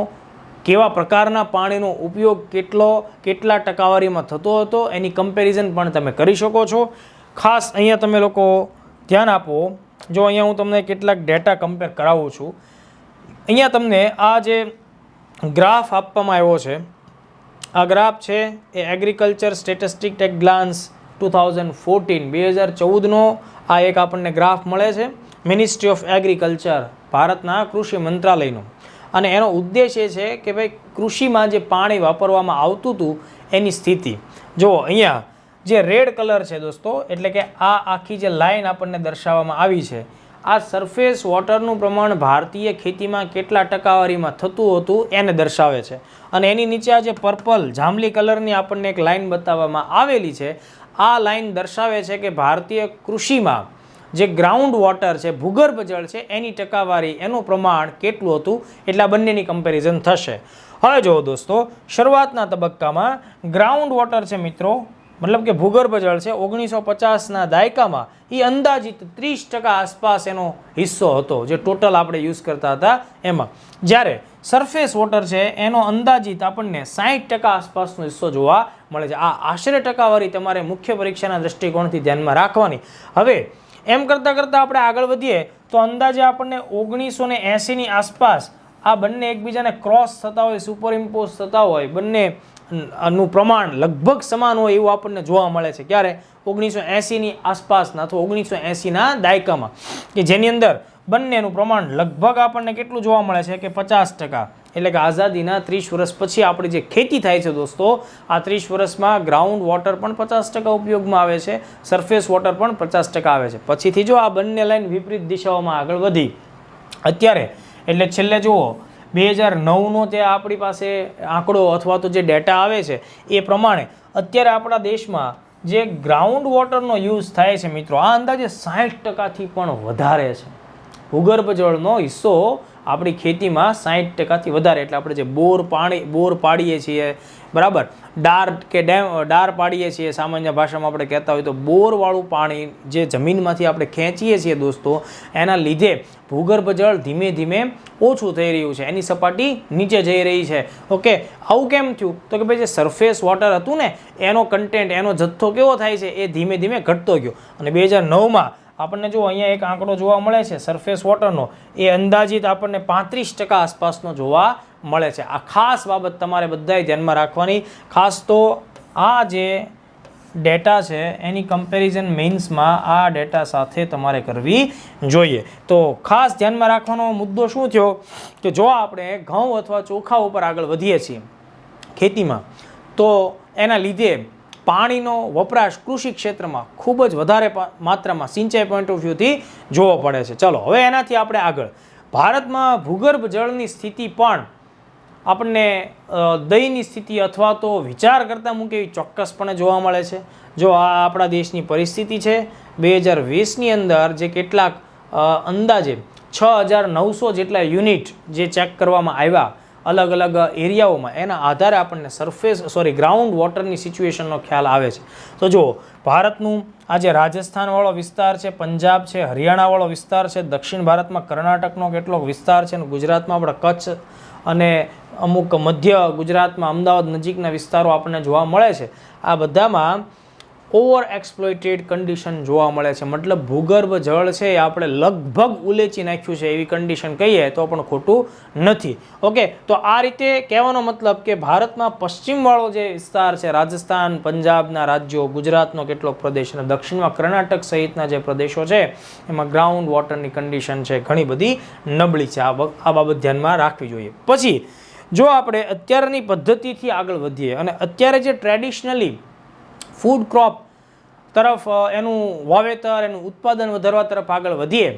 કેવા પ્રકારના પાણીનો ઉપયોગ કેટલા ટકાવારીમાં થતો હતો એની કમ્પેરિઝન પણ તમે કરી શકો છો. ખાસ અહીંયા તમે લોકો ધ્યાન આપો. જો અહીંયા હું તમને કેટલાક ડેટા કમ્પેર કરાવું છું. અહીંયા તમને આ જે ગ્રાફ આપવામાં આવ્યો છે, આ ગ્રાફ છે એ એગ્રીકલ્ચર સ્ટેટિસ્ટિક એટ ગ્લાન્સ 2014 2014નો આ એક આપણને ગ્રાફ મળે છે, મિનિસ્ટ્રી ઓફ એગ્રીકલ્ચર, ભારતના કૃષિ મંત્રાલયનો. અને એનો ઉદ્દેશ એ છે કે ભાઈ કૃષિમાં જે પાણી વાપરવામાં આવતું હતું એની સ્થિતિ. જો અહીંયા જે રેડ કલર છે દોસ્તો, એટલે કે આ આખી જે લાઈન આપણને દર્શાવવામાં આવી છે, આ સરફેસ વોટરનું પ્રમાણ ભારતીય ખેતીમાં કેટલા ટકાવારીમાં થતું હતું એને દર્શાવે છે. અને એની નીચે આ જે પર્પલ જાંબલી કલરની આપણને એક લાઈન બતાવવામાં આવેલી છે, આ લાઈન દર્શાવે છે કે ભારતીય કૃષિમાં જે ગ્રાઉન્ડ વોટર છે, ભૂગર્ભ જળ છે, એની ટકાવારી, એનું પ્રમાણ કેટલું હતું, એટલે આ બંનેની કમ્પેરિઝન થશે. હવે જુઓ દોસ્તો, શરૂઆતના તબક્કામાં ગ્રાઉન્ડ વોટર છે મિત્રો, મતલબ કે ભૂગર્ભ જળ છે, 1950ના દાયકામાં એ અંદાજિત 30% આસપાસ એનો હિસ્સો હતો જે ટોટલ આપણે યુઝ કરતા હતા એમાં. જ્યારે સરફેસ વોટર છે એનો અંદાજિત આપણને 60% આસપાસનો હિસ્સો જોવા મળે છે. આ આશરે ટકાવારી તમારે મુખ્ય પરીક્ષાના દ્રષ્ટિકોણથી ધ્યાનમાં રાખવાની. હવે એમ કરતાં કરતાં આપણે આગળ વધીએ તો અંદાજે આપણને 1980ની આસપાસ આ બંને એકબીજાને ક્રોસ થતા હોય, સુપરઇમ્પોઝ થતા હોય, બંનેનું પ્રમાણ લગભગ સમાન હોય એવું આપણને જોવા મળે છે. ક્યારે? 1980ની આસપાસના અથવા 1980ના દાયકામાં, કે જેની અંદર બંનેનું પ્રમાણ લગભગ આપણને કેટલું જોવા મળે છે કે 50%. એટલે કે આઝાદીના 30 વર્ષ પછી આપણી જે ખેતી થાય છે દોસ્તો, આ 30 વર્ષમાં ગ્રાઉન્ડ વોટર પણ 50% ઉપયોગમાં આવે છે, સરફેસ વોટર પણ 50% આવે છે. પછીથી જો આ બંને લાઈન વિપરીત દિશાઓમાં આગળ વધી, અત્યારે એટલે છેલ્લે જુઓ 2009નો જે આપણી પાસે આંકડો અથવા તો જે ડેટા આવે છે એ પ્રમાણે અત્યારે આપણા દેશમાં જે ગ્રાઉન્ડ વોટરનો યુઝ થાય છે મિત્રો, આ અંદાજે 60%થી પણ વધારે છે. ભૂગર્ભ જળનો હિસ્સો આપણી ખેતીમાં 60%થી વધારે. એટલે આપણે જે બોર પાડીએ છીએ, બરાબર, ડાર પાડીએ છીએ, સામાન્ય ભાષામાં આપણે કહેતા હોય તો બોરવાળું પાણી જે જમીનમાંથી આપણે ખેંચીએ છીએ દોસ્તો, એના લીધે ભૂગર્ભ જળ ધીમે ધીમે ઓછું થઈ રહ્યું છે, એની સપાટી નીચે જઈ રહી છે. ઓકે, આવું કેમ થયું? તો કે ભાઈ જે સરફેસ વોટર હતું ને એનો કન્ટેન્ટ, એનો જથ્થો કેવો થાય છે, એ ધીમે ધીમે ઘટતો ગયો. અને 2009માં આપણને જો અહીંયા એક આંકડો જોવા મળે છે સરફેસ વોટરનો, એ અંદાજિત આપણને 35% આસપાસનો જોવા મળે છે. આ ખાસ બાબત તમારે બધાએ ધ્યાનમાં રાખવાની. ખાસ તો આ જે ડેટા છે એની કમ્પેરિઝન મેઇન્સમાં આ ડેટા સાથે તમારે કરવી જોઈએ. તો ખાસ ધ્યાનમાં રાખવાનો મુદ્દો શું થયો કે જો આપણે ઘઉં અથવા ચોખા ઉપર આગળ વધીએ છીએ ખેતીમાં, તો એના લીધે પાણીનો વપરાશ કૃષિ ક્ષેત્રમાં ખૂબ જ વધારે માત્રામાં સિંચાઈ પોઈન્ટ ઓફ વ્યૂથી જોવો પડે છે. ચલો હવે એનાથી આપણે આગળ, ભારતમાં ભૂગર્ભ જળની સ્થિતિ પણ આપણને દયની સ્થિતિ અથવા તો વિચાર કરતાં મૂકે એવી ચોક્કસપણે જોવા મળે છે. જો આ આપણા દેશની પરિસ્થિતિ છે 2020ની અંદર, જે કેટલાક અંદાજે 6900 જેટલા યુનિટ જે ચેક કરવામાં આવ્યા અલગ અલગ એરિયાઓમાં, એના આધારે આપણને ગ્રાઉન્ડ વોટરની સિચ્યુએશનનો ખ્યાલ આવે છે. તો જુઓ, ભારતનું આ જે રાજસ્થાનવાળો વિસ્તાર છે, પંજાબ છે, હરિયાણાવાળો વિસ્તાર છે, દક્ષિણ ભારતમાં કર્ણાટકનો કેટલોક વિસ્તાર છે, અને ગુજરાતમાં આપણા કચ્છ અને અમુક મધ્ય ગુજરાતમાં અમદાવાદ નજીકના વિસ્તારો આપણને જોવા મળે છે. આ બધામાં ઓવર એક્સપ્લોઇટેડ કન્ડિશન જોવા મળે છે. મતલબ ભૂગર્ભ જળ છે એ આપણે લગભગ ઉલેચી નાખ્યું છે એવી કન્ડિશન કહીએ તો પણ ખોટું નથી. ઓકે, તો આ રીતે કહેવાનો મતલબ કે ભારતમાં પશ્ચિમવાળો જે વિસ્તાર છે, રાજસ્થાન, પંજાબના રાજ્યો, ગુજરાતનો કેટલોક પ્રદેશ અને દક્ષિણમાં કર્ણાટક સહિતના જે પ્રદેશો છે એમાં ગ્રાઉન્ડ વોટરની કન્ડિશન છે ઘણી બધી નબળી છે. આ બાબત ધ્યાનમાં રાખવી જોઈએ. પછી જો આપણે અત્યારની પદ્ધતિથી આગળ વધીએ અને અત્યારે જે ટ્રેડિશનલી ફૂડ ક્રોપ તરફ એનું વાવેતર, એનું ઉત્પાદન વધારવા તરફ આગળ વધીએ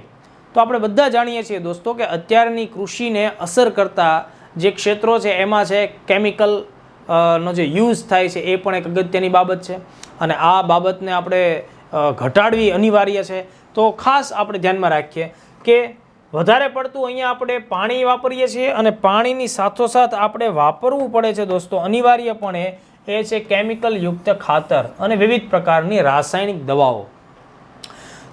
તો આપણે બધા જાણીએ છીએ દોસ્તો કે અત્યારની કૃષિને અસર કરતા જે ક્ષેત્રો છે એમાં છે કેમિકલ નો જે યુઝ થાય છે એ પણ એક અગત્યની બાબત છે. અને આ બાબતને આપણે ઘટાડવી અનિવાર્ય છે. તો ખાસ આપણે ધ્યાનમાં રાખીએ કે વધારે પડતું અહીંયા આપણે પાણી વાપરીએ છીએ અને પાણીની સાથોસાથ આપણે વાપરવું પડે છે દોસ્તો અનિવાર્યપણે એ છે કેમિકલ યુક્ત ખાતર અને વિવિધ પ્રકારની રાસાયણિક દવાઓ.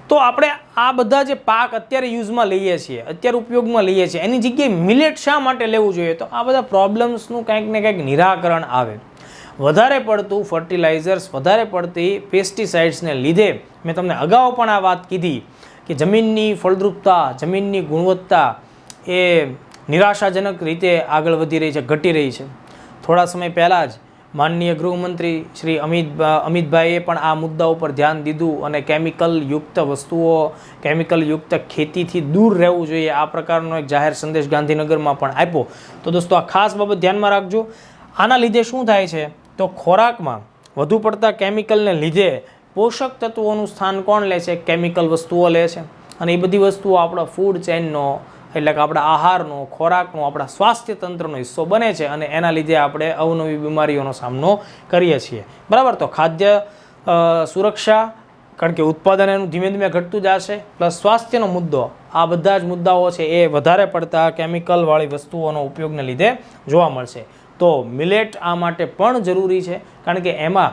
તો આપણે આ બધા જે પાક અત્યારે યુઝમાં લઈએ છીએ, અત્યારે ઉપયોગમાં લઈએ છીએ, એની જગ્યાએ મિલેટ શા માટે લેવું જોઈએ? તો આ બધા પ્રોબ્લેમ્સનું કંઈક ને કંઈક નિરાકરણ આવે. વધારે પડતું ફર્ટિલાઇઝર્સ, વધારે પડતી પેસ્ટિસાઇડ્સને લીધે મેં તમને અગાઉ પણ આ વાત કીધી કે જમીનની ફળદ્રુપતા, જમીનની ગુણવત્તા એ નિરાશાજનક રીતે આગળ વધી રહી છે, ઘટી રહી છે. થોડા સમય પહેલાં જ માનનીય ગૃહમંત્રી શ્રી અમિતભાઈએ પણ આ મુદ્દા ઉપર ધ્યાન દીધું અને કેમિકલ યુક્ત વસ્તુઓ, કેમિકલ યુક્ત ખેતીથી દૂર રહેવું જોઈએ આ પ્રકારનો એક જાહેર સંદેશ ગાંધીનગરમાં પણ આપ્યો. તો દોસ્તો આ ખાસ બાબત ધ્યાનમાં રાખજો. આના લીધે શું થાય છે તો ખોરાકમાં વધુ પડતા કેમિકલને લીધે પોષક તત્વોનું સ્થાન કોણ લે છે? કેમિકલ વસ્તુઓ લે છે. અને એ બધી વસ્તુઓ આપણા ફૂડ ચેઇનનો એટલે કે આપણા આહારનો, ખોરાકનો, આપણા સ્વાસ્થ્ય તંત્રનો હિસ્સો બને છે અને એના લીધે આપણે અવનવી બીમારીઓનો સામનો કરીએ છીએ. બરાબર. તો ખાદ્ય સુરક્ષા, કારણ કે ઉત્પાદન એનું ધીમે ધીમે ઘટતું જશે, પ્લસ સ્વાસ્થ્યનો મુદ્દો, આ બધા જ મુદ્દાઓ છે એ વધારે પડતા કેમિકલવાળી વસ્તુઓનો ઉપયોગને લીધે જોવા મળશે. તો મિલેટ આ માટે પણ જરૂરી છે, કારણ કે એમાં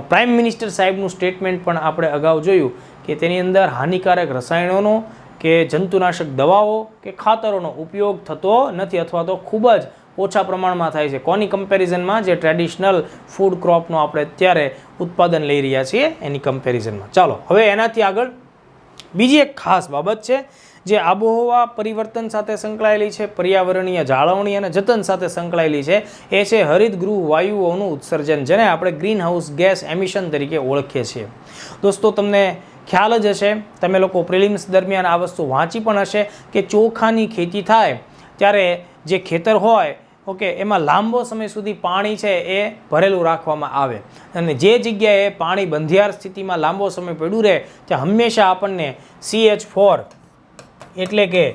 પ્રાઇમ મિનિસ્ટર સાહેબનું સ્ટેટમેન્ટ પણ આપણે અગાઉ જોયું કે તેની અંદર હાનિકારક રસાયણોનો કે જંતુનાશક દવાઓ કે ખાતરોનો ઉપયોગ થતો નથી અથવા તો ખૂબ જ ઓછા પ્રમાણમાં થાય છે. કોની કમ્પેરિઝનમાં? જે ટ્રેડિશનલ ફૂડ ક્રોપનો આપણે અત્યારે ઉત્પાદન લઈ રહ્યા છીએ એની કમ્પેરિઝનમાં. ચાલો હવે એનાથી આગળ બીજી એક ખાસ બાબત છે જે આબોહવા પરિવર્તન સાથે સંકળાયેલી છે, પર્યાવરણીય જાળવણી અને જતન સાથે સંકળાયેલી છે. એ છે હરિતગૃહ વાયુઓનું ઉત્સર્જન, જેને આપણે ગ્રીન હાઉસ ગેસ એમિશન તરીકે ઓળખીએ છીએ. દોસ્તો તમને ખ્યાલ જ હશે, તમે લોકો પ્રિલિમ્સ દરમિયાન આ વસ્તુ વાંચી પણ હશે કે ચોખાની ખેતી થાય ત્યારે જે ખેતર હોય ઓકે એમાં લાંબો સમય સુધી પાણી છે એ ભરેલું રાખવામાં આવે અને જે જગ્યાએ પાણી બંધિયાર સ્થિતિમાં લાંબો સમય પડ્યું રહે ત્યાં હંમેશા આપણને CH4 એટલે કે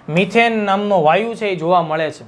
મિથેન નામનો વાયુ છે એ જોવા મળે છે.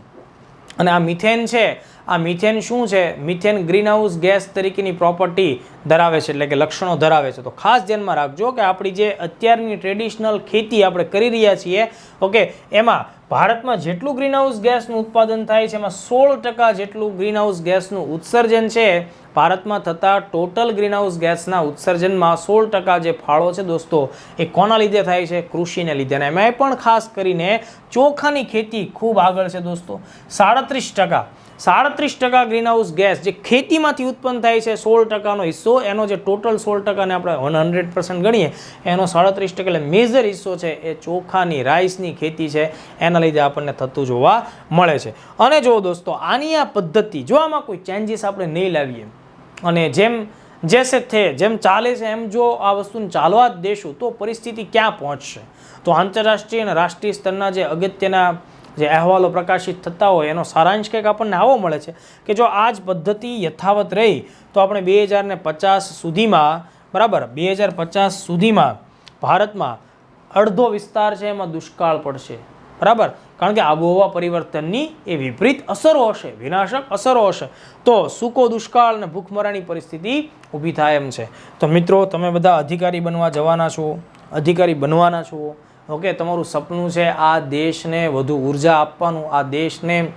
અને આ મિથેન છે, આ મિથેન શું છે? મિથેન ગ્રીનહાઉસ ગેસ તરીકેની પ્રોપર્ટી ધરાવે છે, એટલે કે લક્ષણો ધરાવે છે. તો ખાસ ધ્યાનમાં રાખજો કે આપણી જે અત્યારની ટ્રેડિશનલ ખેતી આપણે કરી રહ્યા છીએ ઓકે એમાં ભારતમાં જેટલું ગ્રીનહાઉસ ગેસનું ઉત્પાદન થાય છે એમાં 16% જેટલું ગ્રીનહાઉસ ગેસનું ઉત્સર્જન છે. ભારતમાં થતા ટોટલ ગ્રીનહાઉસ ગેસના ઉત્સર્જનમાં 16% જે ફાળો છે દોસ્તો એ કોના લીધે થાય છે? કૃષિને લીધે. અને એમાં પણ ખાસ કરીને ચોખાની ખેતી ખૂબ આગળ છે દોસ્તો. 37% ગ્રીનહાઉસ ગેસ જે ખેતીમાંથી ઉત્પન્ન થાય છે, 16%નો હિસ્સો, એનો જે ટોટલ 16%ને આપણે 100% ગણીએ એનો 37% એટલે મેજર હિસ્સો છે એ ચોખાની, રાઈસની ખેતી છે, એના લીધે આપણને થતું જોવા મળે છે. અને જો દોસ્તો આની આ પદ્ધતિ જો આમાં કોઈ ચેન્જીસ આપણે નહીં લાવીએ અને જેમ ચાલે છે એમ જો આ વસ્તુને ચાલવા જ દેશું તો પરિસ્થિતિ ક્યાં પહોંચશે? તો આંતરરાષ્ટ્રીય અને રાષ્ટ્રીય સ્તરના જે અગત્યના જે અહેવાલો પ્રકાશિત થતા હોય એનો સારાંશ કંઈક આપણને આવો મળે છે કે જો આ જ પદ્ધતિ યથાવત રહી તો આપણે 2050 સુધીમાં, બરાબર, 2050 સુધીમાં ભારતમાં અડધો વિસ્તાર છે એમાં દુષ્કાળ પડશે. બરાબર, કારણ કે આબોહવા પરિવર્તનની એ વિપરીત અસરો હશે, વિનાશક અસરો હશે. તો સૂકો દુષ્કાળ અને ભૂખમરાની પરિસ્થિતિ ઊભી થાય એમ છે. તો મિત્રો તમે બધા અધિકારી બનવા જવાના છો, અધિકારી બનવાના છો ઓકે. તમારું સપનું છે આ દેશને વધુ ઉર્જા આપવાનું, આ દેશને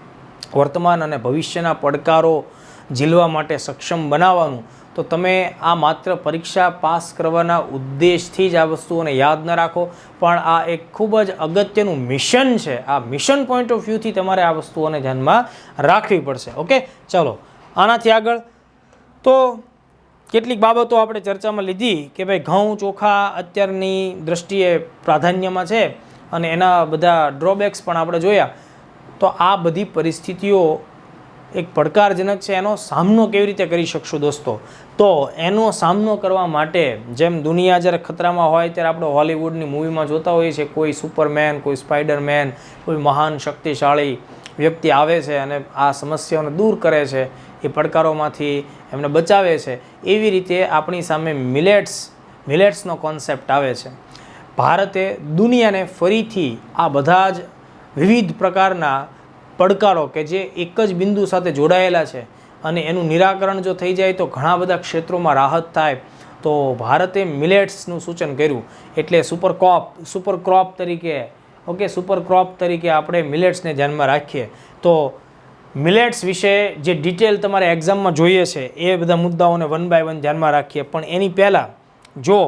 વર્તમાન અને ભવિષ્યના પડકારો ઝીલવા માટે સક્ષમ બનાવવાનું. તો તમે આ માત્ર પરીક્ષા પાસ કરવાના ઉદ્દેશથી જ આ વસ્તુઓને યાદ ન રાખો, પણ આ એક ખૂબ જ અગત્યનું મિશન છે. આ મિશન પોઈન્ટ ઓફ વ્યૂથી તમારે આ વસ્તુઓને ધ્યાનમાં રાખવી પડશે ઓકે. ચાલો આનાથી આગળ તો કેટલીક બાબતો આપણે ચર્ચામાં લીધી કે ભાઈ ઘઉં, ચોખા અત્યારની દ્રષ્ટિએ પ્રાધાન્યમાં છે અને એના બધા ડ્રોબેક્સ પણ આપણે જોયા. તો આ બધી પરિસ્થિતિઓ એક પડકારજનક છે, એનો સામનો કેવી રીતે કરી શકશો દોસ્તો? તો એનો સામનો કરવા માટે જેમ દુનિયા જ્યારે ખતરામાં હોય ત્યારે આપણે હોલિવૂડની મૂવીમાં જોતા હોઈએ છીએ, કોઈ સુપરમેન, કોઈ સ્પાઈડરમેન, કોઈ મહાન શક્તિશાળી વ્યક્તિ આવે છે અને આ સમસ્યાઓને દૂર કરે છે, એ પડકારોમાંથી એમને બચાવે છે. એવી રીતે આપણી સામે મિલેટ્સનો કોન્સેપ્ટ આવે છે. ભારતે દુનિયાને ફરીથી આ બધા જ વિવિધ પ્રકારના પડકારો કે જે એક જ બિંદુ સાથે જોડાયેલા છે, અને એનું નિરાકરણ જો થઈ જાય તો ઘણા બધા ક્ષેત્રોમાં રાહત થાય. તો ભારતે મિલેટ્સનું સૂચન કર્યું, એટલે સુપર ક્રોપ તરીકે સુપર ક્રોપ તરીકે આપણે મિલેટ્સને ધ્યાનમાં રાખીએ. તો મિલેટ્સ વિશે જે ડિટેલ તમારે એક્ઝામમાં જોઈએ છે એ બધા મુદ્દાઓને 1 by 1 ધ્યાનમાં રાખીએ. પણ એની પહેલાં જો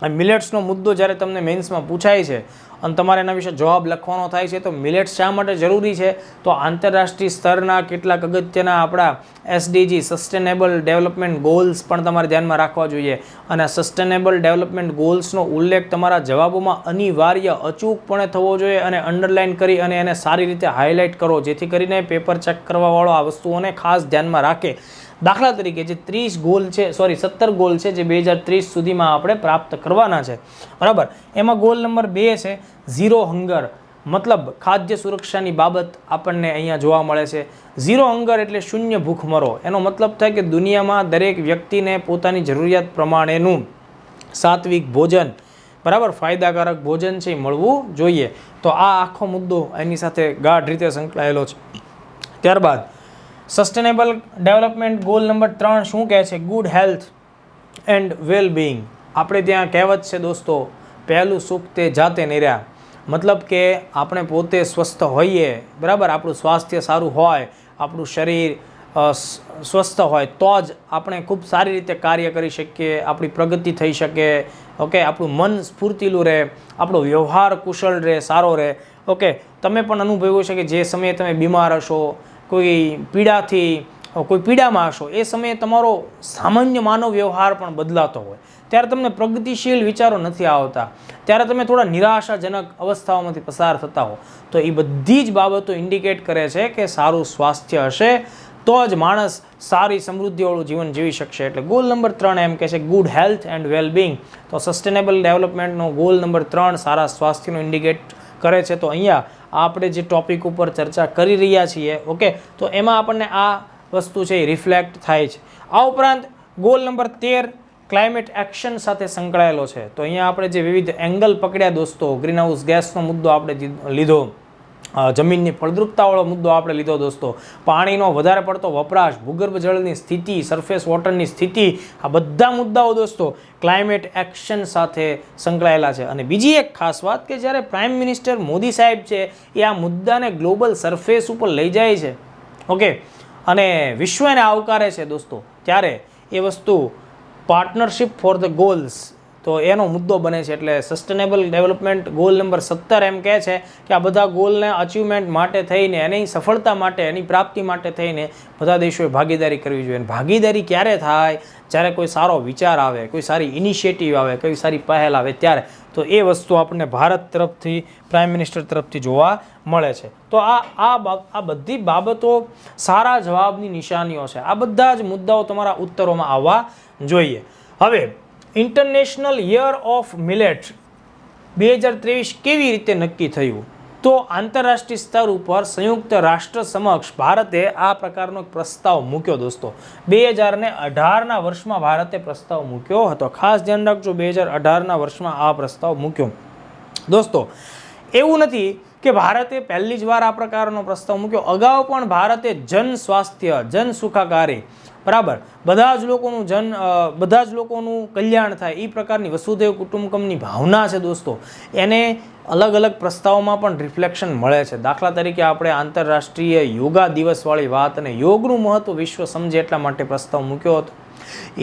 આ મિલેટ્સનો મુદ્દો જ્યારે તમને મેન્સમાં પૂછાય છે અને તમારે એના વિશે જવાબ લખવાનો થાય છે તો મિલેટ્સ શા માટે જરૂરી છે, તો આંતરરાષ્ટ્રીય સ્તરના કેટલાક અગત્યના આપણા SDG સસ્ટેનેબલ ડેવલપમેન્ટ ગોલ્સ પણ તમારે ધ્યાનમાં રાખવા જોઈએ. અને સસ્ટેનેબલ ડેવલપમેન્ટ ગોલ્સનો ઉલ્લેખ તમારા જવાબોમાં અનિવાર્ય અચૂકપણે થવો જોઈએ અને અંડરલાઇન કરી અને એને સારી રીતે હાઇલાઇટ કરો, જેથી કરીને પેપર ચેક કરવાવાળો આ વસ્તુઓને ખાસ ધ્યાનમાં રાખે. દાખલા તરીકે જે 17 ગોલ છે જે 2030 સુધીમાં આપણે પ્રાપ્ત કરવાના છે, બરાબર, એમાં ગોલ નંબર 2 છે ઝીરો હંગર, મતલબ ખાદ્ય સુરક્ષાની બાબત આપણને અહીંયા જોવા મળે છે. ઝીરો હંગર એટલે શૂન્ય ભૂખમરો. એનો મતલબ થાય કે દુનિયામાં દરેક વ્યક્તિને પોતાની જરૂરિયાત પ્રમાણેનું સાત્વિક ભોજન, બરાબર, ફાયદાકારક ભોજન છે એ મળવું જોઈએ. તો આ આખો મુદ્દો એની સાથે ગાઢ રીતે સંકળાયેલો છે. ત્યારબાદ સસ્ટેનેબલ ડેવલપમેન્ટ ગોલ નંબર 3 શું કહે છે? Good health and well Bing. આપણે ત્યાં કહેવત છે દોસ્તો, પહેલું સુખ તે જાતે નિર્યા. મતલબ કે આપણે પોતે સ્વસ્થ હોઈએ, બરાબર, આપણું સ્વાસ્થ્ય સારું હોય, આપણું શરીર સ્વસ્થ હોય તો જ આપણે ખૂબ સારી રીતે કાર્ય કરી શકીએ, આપણી પ્રગતિ થઈ શકે, આપણું મન સ્ફૂર્તિલું રહે, આપણો વ્યવહાર કુશળ રહે, સારો રહે. તમે પણ અનુભવ્યું છે કે જે સમયે તમે બીમાર હશો, કોઈ પીડામાં હશો, એ સમયે તમારો સામાન્ય માનવ વ્યવહાર પણ બદલાતો હોય, ત્યારે તમને પ્રગતિશીલ વિચારો નથી આવતા, ત્યારે તમે થોડા નિરાશાજનક અવસ્થાઓમાંથી પસાર થતા હો. તો એ બધી જ બાબતો ઇન્ડિકેટ કરે છે કે સારું સ્વાસ્થ્ય હશે તો જ માણસ સારી સમૃદ્ધિવાળું જીવન જીવી શકશે. એટલે ગોલ નંબર 3 એમ કહે છે good health and well Bing. તો સસ્ટેનેબલ ડેવલપમેન્ટનો ગોલ નંબર 3 સારા સ્વાસ્થ્યનો ઇન્ડિકેટ કરે છે. તો અહીંયા આપણે જે ટોપિક ઉપર ચર્ચા કરી રહ્યા છીએ, તો એમાં આપણને આ વસ્તુ છે એ રિફ્લેક્ટ થાય છે. આ ઉપરાંત ગોલ નંબર 13 ક્લાઇમેટ એક્શન સાથે સંકળાયેલો છે. તો અહીંયા આપણે જે વિવિધ એંગલ પકડ્યા દોસ્તો, ગ્રીન હાઉસ ગેસનો મુદ્દો આપણે લીધો, જમીનની ફળદ્રુપતાવાળો મુદ્દો આપણે લીધો દોસ્તો, પાણીનો વધારે પડતો વપરાશ, ભૂગર્ભ જળની સ્થિતિ, સરફેસ વોટરની સ્થિતિ, આ બધા મુદ્દાઓ દોસ્તો ક્લાઇમેટ એક્શન સાથે સંકળાયેલા છે. અને બીજી એક ખાસ વાત કે જ્યારે પ્રાઇમ મિનિસ્ટર મોદી સાહેબ છે એ આ મુદ્દાને ગ્લોબલ સરફેસ ઉપર લઈ જાય છે, અને વિશ્વ એને આવકારે છે દોસ્તો, ત્યારે એ વસ્તુ પાર્ટનરશિપ ફોર ધ ગોલ્સ, તો એનો મુદ્દો બને છે. એટલે સસ્ટેનેબલ ડેવલપમેન્ટ ગોલ નંબર 17 એમ કહે છે કે આ બધા ગોલને અચીવમેન્ટ માટે થઈને, એની સફળતા માટે, એની પ્રાપ્તિ માટે થઈને બધા દેશોએ ભાગીદારી કરવી જોઈએ. ભાગીદારી ક્યારે થાય? જ્યારે કોઈ સારો વિચાર આવે, કોઈ સારી ઇનિશિયેટિવ આવે, કોઈ સારી પહેલ આવે ત્યારે. તો એ વસ્તુ આપણને ભારત તરફથી, પ્રાઇમ મિનિસ્ટર તરફથી જોવા મળે છે. તો આ બધી બાબતો સારા જવાબની નિશાનીઓ છે. આ બધા જ મુદ્દાઓ તમારા ઉત્તરોમાં આવવા જોઈએ. હવે ઇન્ટરનેશનલ યર ઓફ મિલેટ 2023 કેવી રીતે નક્કી થયું? તો આંતરરાષ્ટ્રીય સ્તર ઉપર સંયુક્ત રાષ્ટ્ર સમક્ષ ભારતે આ પ્રકારનો એક પ્રસ્તાવ મૂક્યો દોસ્તો. 2018ના વર્ષમાં ભારતે પ્રસ્તાવ મૂક્યો હતો. ખાસ ધ્યાન રાખજો, 2018ના વર્ષમાં આ પ્રસ્તાવ મૂક્યો દોસ્તો. એવું નથી કે ભારતે પહેલી જ વાર આ પ્રકારનો પ્રસ્તાવ મૂક્યો. અગાઉ પણ ભારતે જન સ્વાસ્થ્ય, જન સુખાકારી, બરાબર, બધા જ લોકોનું કલ્યાણ થાય એ પ્રકારની વસુધૈવ કુટુંબકમની ભાવના છે દોસ્તો, એને અલગ અલગ પ્રસ્તાવોમાં પણ રિફ્લેક્શન મળે છે. દાખલા તરીકે આપણે આંતરરાષ્ટ્રીય યોગા દિવસવાળી વાત અને યોગનું મહત્વ વિશ્વ સમજે એટલા માટે પ્રસ્તાવ મૂક્યો હતો.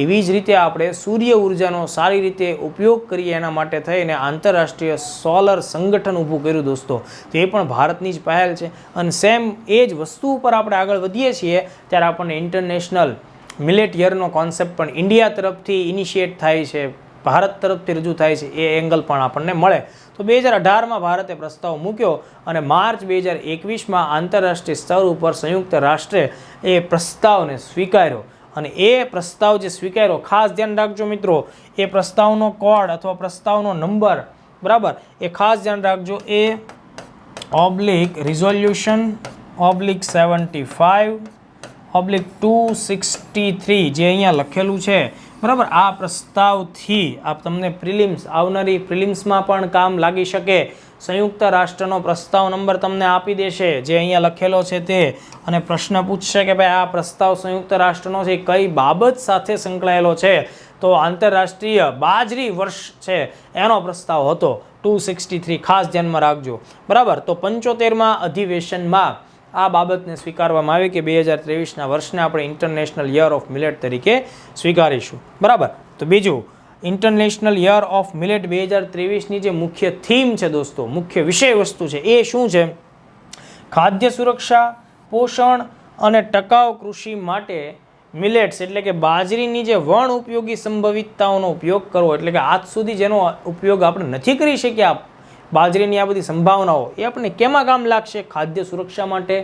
એવી જ રીતે આપણે સૂર્ય ઉર્જાનો સારી રીતે ઉપયોગ કરીએ એના માટે થઈને આંતરરાષ્ટ્રીય સોલર સંગઠન ઊભું કર્યું દોસ્તો. તો એ પણ ભારતની જ પહેલ છે. અને સેમ એ જ વસ્તુ ઉપર આપણે આગળ વધીએ છીએ ત્યારે આપણને ઇન્ટરનેશનલ મિલેટ યરનો કોન્સેપ્ટ પણ ઇન્ડિયા તરફથી ઇનિશિએટ થાય છે, ભારત તરફથી રજૂ થાય છે, એ એંગલ પણ આપણને મળે. તો 2018માં ભારતે પ્રસ્તાવ મૂક્યો અને માર્ચ 2021માં આંતરરાષ્ટ્રીય સ્તર ઉપર સંયુક્ત રાષ્ટ્રે એ પ્રસ્તાવને સ્વીકાર્યો. અને એ પ્રસ્તાવ જે સ્વીકાર્યો, ખાસ ધ્યાન રાખજો મિત્રો, એ પ્રસ્તાવનો કોડ અથવા પ્રસ્તાવનો નંબર, બરાબર, એ ખાસ ધ્યાન રાખજો, એ રિઝોલ્યુશન /75/263 જે અહીંયા લખેલું છે બરાબર. આ પ્રસ્તાવથી આપ તમને પ્રિલિમ્સ આવનારી પ્રિલિમ્સમાં પણ કામ લાગી શકે. સંયુક્ત રાષ્ટ્રનો પ્રસ્તાવ નંબર તમને આપી દેશે જે અહીંયા લખેલો છે તે, અને પ્રશ્ન પૂછશે કે ભાઈ આ પ્રસ્તાવ સંયુક્ત રાષ્ટ્રનો છે કઈ બાબત સાથે સંકળાયેલો છે, તો આંતરરાષ્ટ્રીય બાજરી વર્ષ છે એનો પ્રસ્તાવ હતો 263. ખાસ ધ્યાનમાં રાખજો. બરાબર. તો 75મા અધિવેશનમાં આ બાબતને સ્વીકારવામાં આવી કે 2023ના વર્ષને આપણે ઇન્ટરનેશનલ યર ઓફ મિલેટ તરીકે સ્વીકારીશું. બરાબર. તો બીજું, ઇન્ટરનેશનલ યર ઓફ મિલેટ 2023ની જે મુખ્ય થીમ છે દોસ્તો, મુખ્ય વિષય વસ્તુ છે એ શું છે? ખાદ્ય સુરક્ષા, પોષણ અને ટકાઉ કૃષિ માટે મિલેટ્સ એટલે કે બાજરીની જે વણ ઉપયોગી સંભવિતતાઓનો ઉપયોગ કરવો. એટલે કે આજ સુધી જેનો ઉપયોગ આપણે નથી કરી શક્યા, બાજરીની આ બધી સંભાવનાઓ એ આપણને કેમાં કામ લાગશે? ખાદ્ય સુરક્ષા માટે,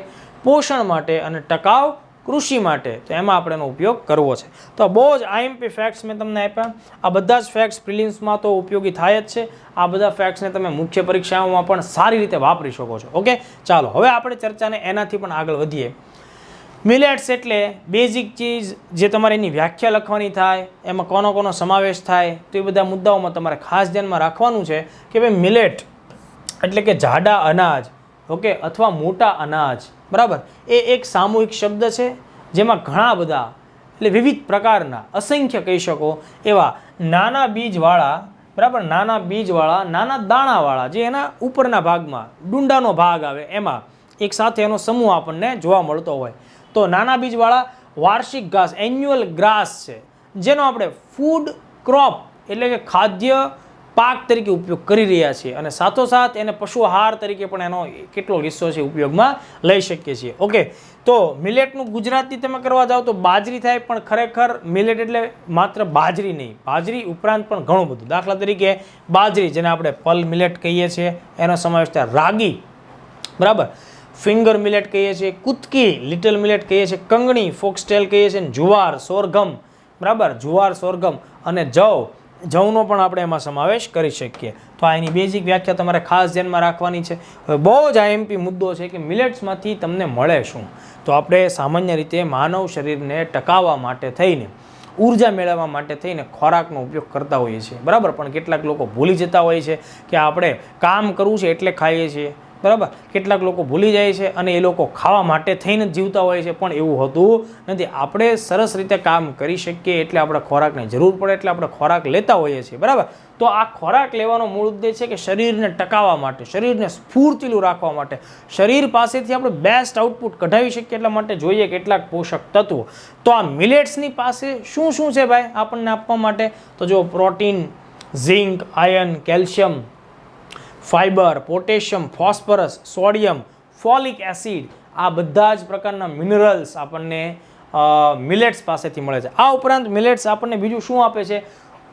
પોષણ માટે અને ટકાઉ કૃષિ માટે. તો એમાં આપણે એનો ઉપયોગ કરવો છે. તો બહુ જ આઈએમપી ફેક્ટ્સ મેં તમને આપ્યા. આ બધા જ ફેક્ટ્સ પ્રિલિમ્સમાં તો ઉપયોગી થાય જ છે. આ બધા ફેક્ટ્સને તમે મુખ્ય પરીક્ષાઓમાં પણ સારી રીતે વાપરી શકો છો. ઓકે, ચાલો હવે આપણે ચર્ચાને એનાથી પણ આગળ વધીએ. મિલેટ્સ એટલે બેઝિક ચીજ જે તમારે એની વ્યાખ્યા લખવાની થાય, એમાં કોનો સમાવેશ થાય, તો એ બધા મુદ્દાઓમાં તમારે ખાસ ધ્યાનમાં રાખવાનું છે કે ભાઈ મિલેટ એટલે કે જાડા અનાજ, ઓકે, અથવા મોટા અનાજ. બરાબર. એ એક સામૂહિક શબ્દ છે જેમાં ઘણા બધા એટલે વિવિધ પ્રકારના અસંખ્ય કહી શકો એવા નાના બીજવાળા, બરાબર, નાના બીજવાળા, નાના દાણાવાળા જે એના ઉપરના ભાગમાં ડુંડાનો ભાગ આવે એમાં એક સાથે એનો સમૂહ આપણને જોવા મળતો હોય. તો નાના બીજવાળા વાર્ષિક ઘાસ, એન્યુઅલ ગ્રાસ છે જેનો આપણે ફૂડ ક્રોપ એટલે કે ખાદ્ય પાક તરીકે ઉપયોગ કરી રહ્યા છીએ, અને સાથોસાથ એને પશુ આહાર તરીકે પણ એનો કેટલો હિસ્સો છે ઉપયોગમાં લઈ શકીએ છીએ. ઓકે, તો મિલેટનું ગુજરાતી તમે કરવા જાઓ તો બાજરી થાય, પણ ખરેખર મિલેટ એટલે માત્ર બાજરી નહીં, બાજરી ઉપરાંત પણ ઘણું બધું. દાખલા તરીકે બાજરી જેને આપણે પલ મિલેટ કહીએ છીએ એનો સમાવેશ થાય, રાગી, બરાબર, ફિંગર મિલેટ કહીએ છીએ, કુતકી લિટલ મિલેટ કહીએ છીએ, કંગણી ફોક્સટેલ કહીએ છીએ, જુવાર સોરગમ, બરાબર, જુવાર સોરગમ, અને જવનો પણ આપણે એમાં સમાવેશ કરી શકીએ. તો આ એની બેઝિક વ્યાખ્યા તમારે ખાસ ધ્યાનમાં રાખવાની છે. હવે બહુ જ આઈએમપી મુદ્દો છે કે મિલેટ્સમાંથી તમને મળે શું? તો આપણે સામાન્ય રીતે માનવ શરીરને ટકાવવા માટે થઈને, ઉર્જા મેળવવા માટે થઈને ખોરાકનો ઉપયોગ કરતા હોઈએ છીએ. બરાબર. પણ કેટલાક લોકો ભૂલી જતા હોય છે કે આપણે કામ કરવું છે એટલે ખાઈએ છીએ. બરાબર. કેટલાક લોકો ભૂલી જાય છે અને એ લોકો ખાવા માટે થઈને જ જીવતા હોય છે, પણ એવું હોતું નથી. આપણે સરસ રીતે કામ કરી શકીએ એટલે આપણે ખોરાકની જરૂર પડે એટલે આપણે ખોરાક લેતા હોઈએ છીએ. બરાબર. તો આ ખોરાક લેવાનો મૂળ ઉદ્દેશ છે કે શરીરને ટકાવવા માટે, શરીરને સ્ફૂર્તિલું રાખવા માટે, શરીર પાસેથી આપણે બેસ્ટ આઉટપુટ કઢાવી શકીએ એટલા માટે જોઈએ કેટલાક પોષક તત્વો. તો આ મિલેટ્સની પાસે શું શું છે ભાઈ આપણને આપવા માટે? તો જો protein, zinc, iron, calcium, fibre, potassium, phosphorus, sodium, folic acid, આ બધા જ પ્રકારના મિનરલ્સ આપણને મિલેટ્સ પાસેથી મળે છે. આ ઉપરાંત મિલેટ્સ આપણને બીજું શું આપે છે?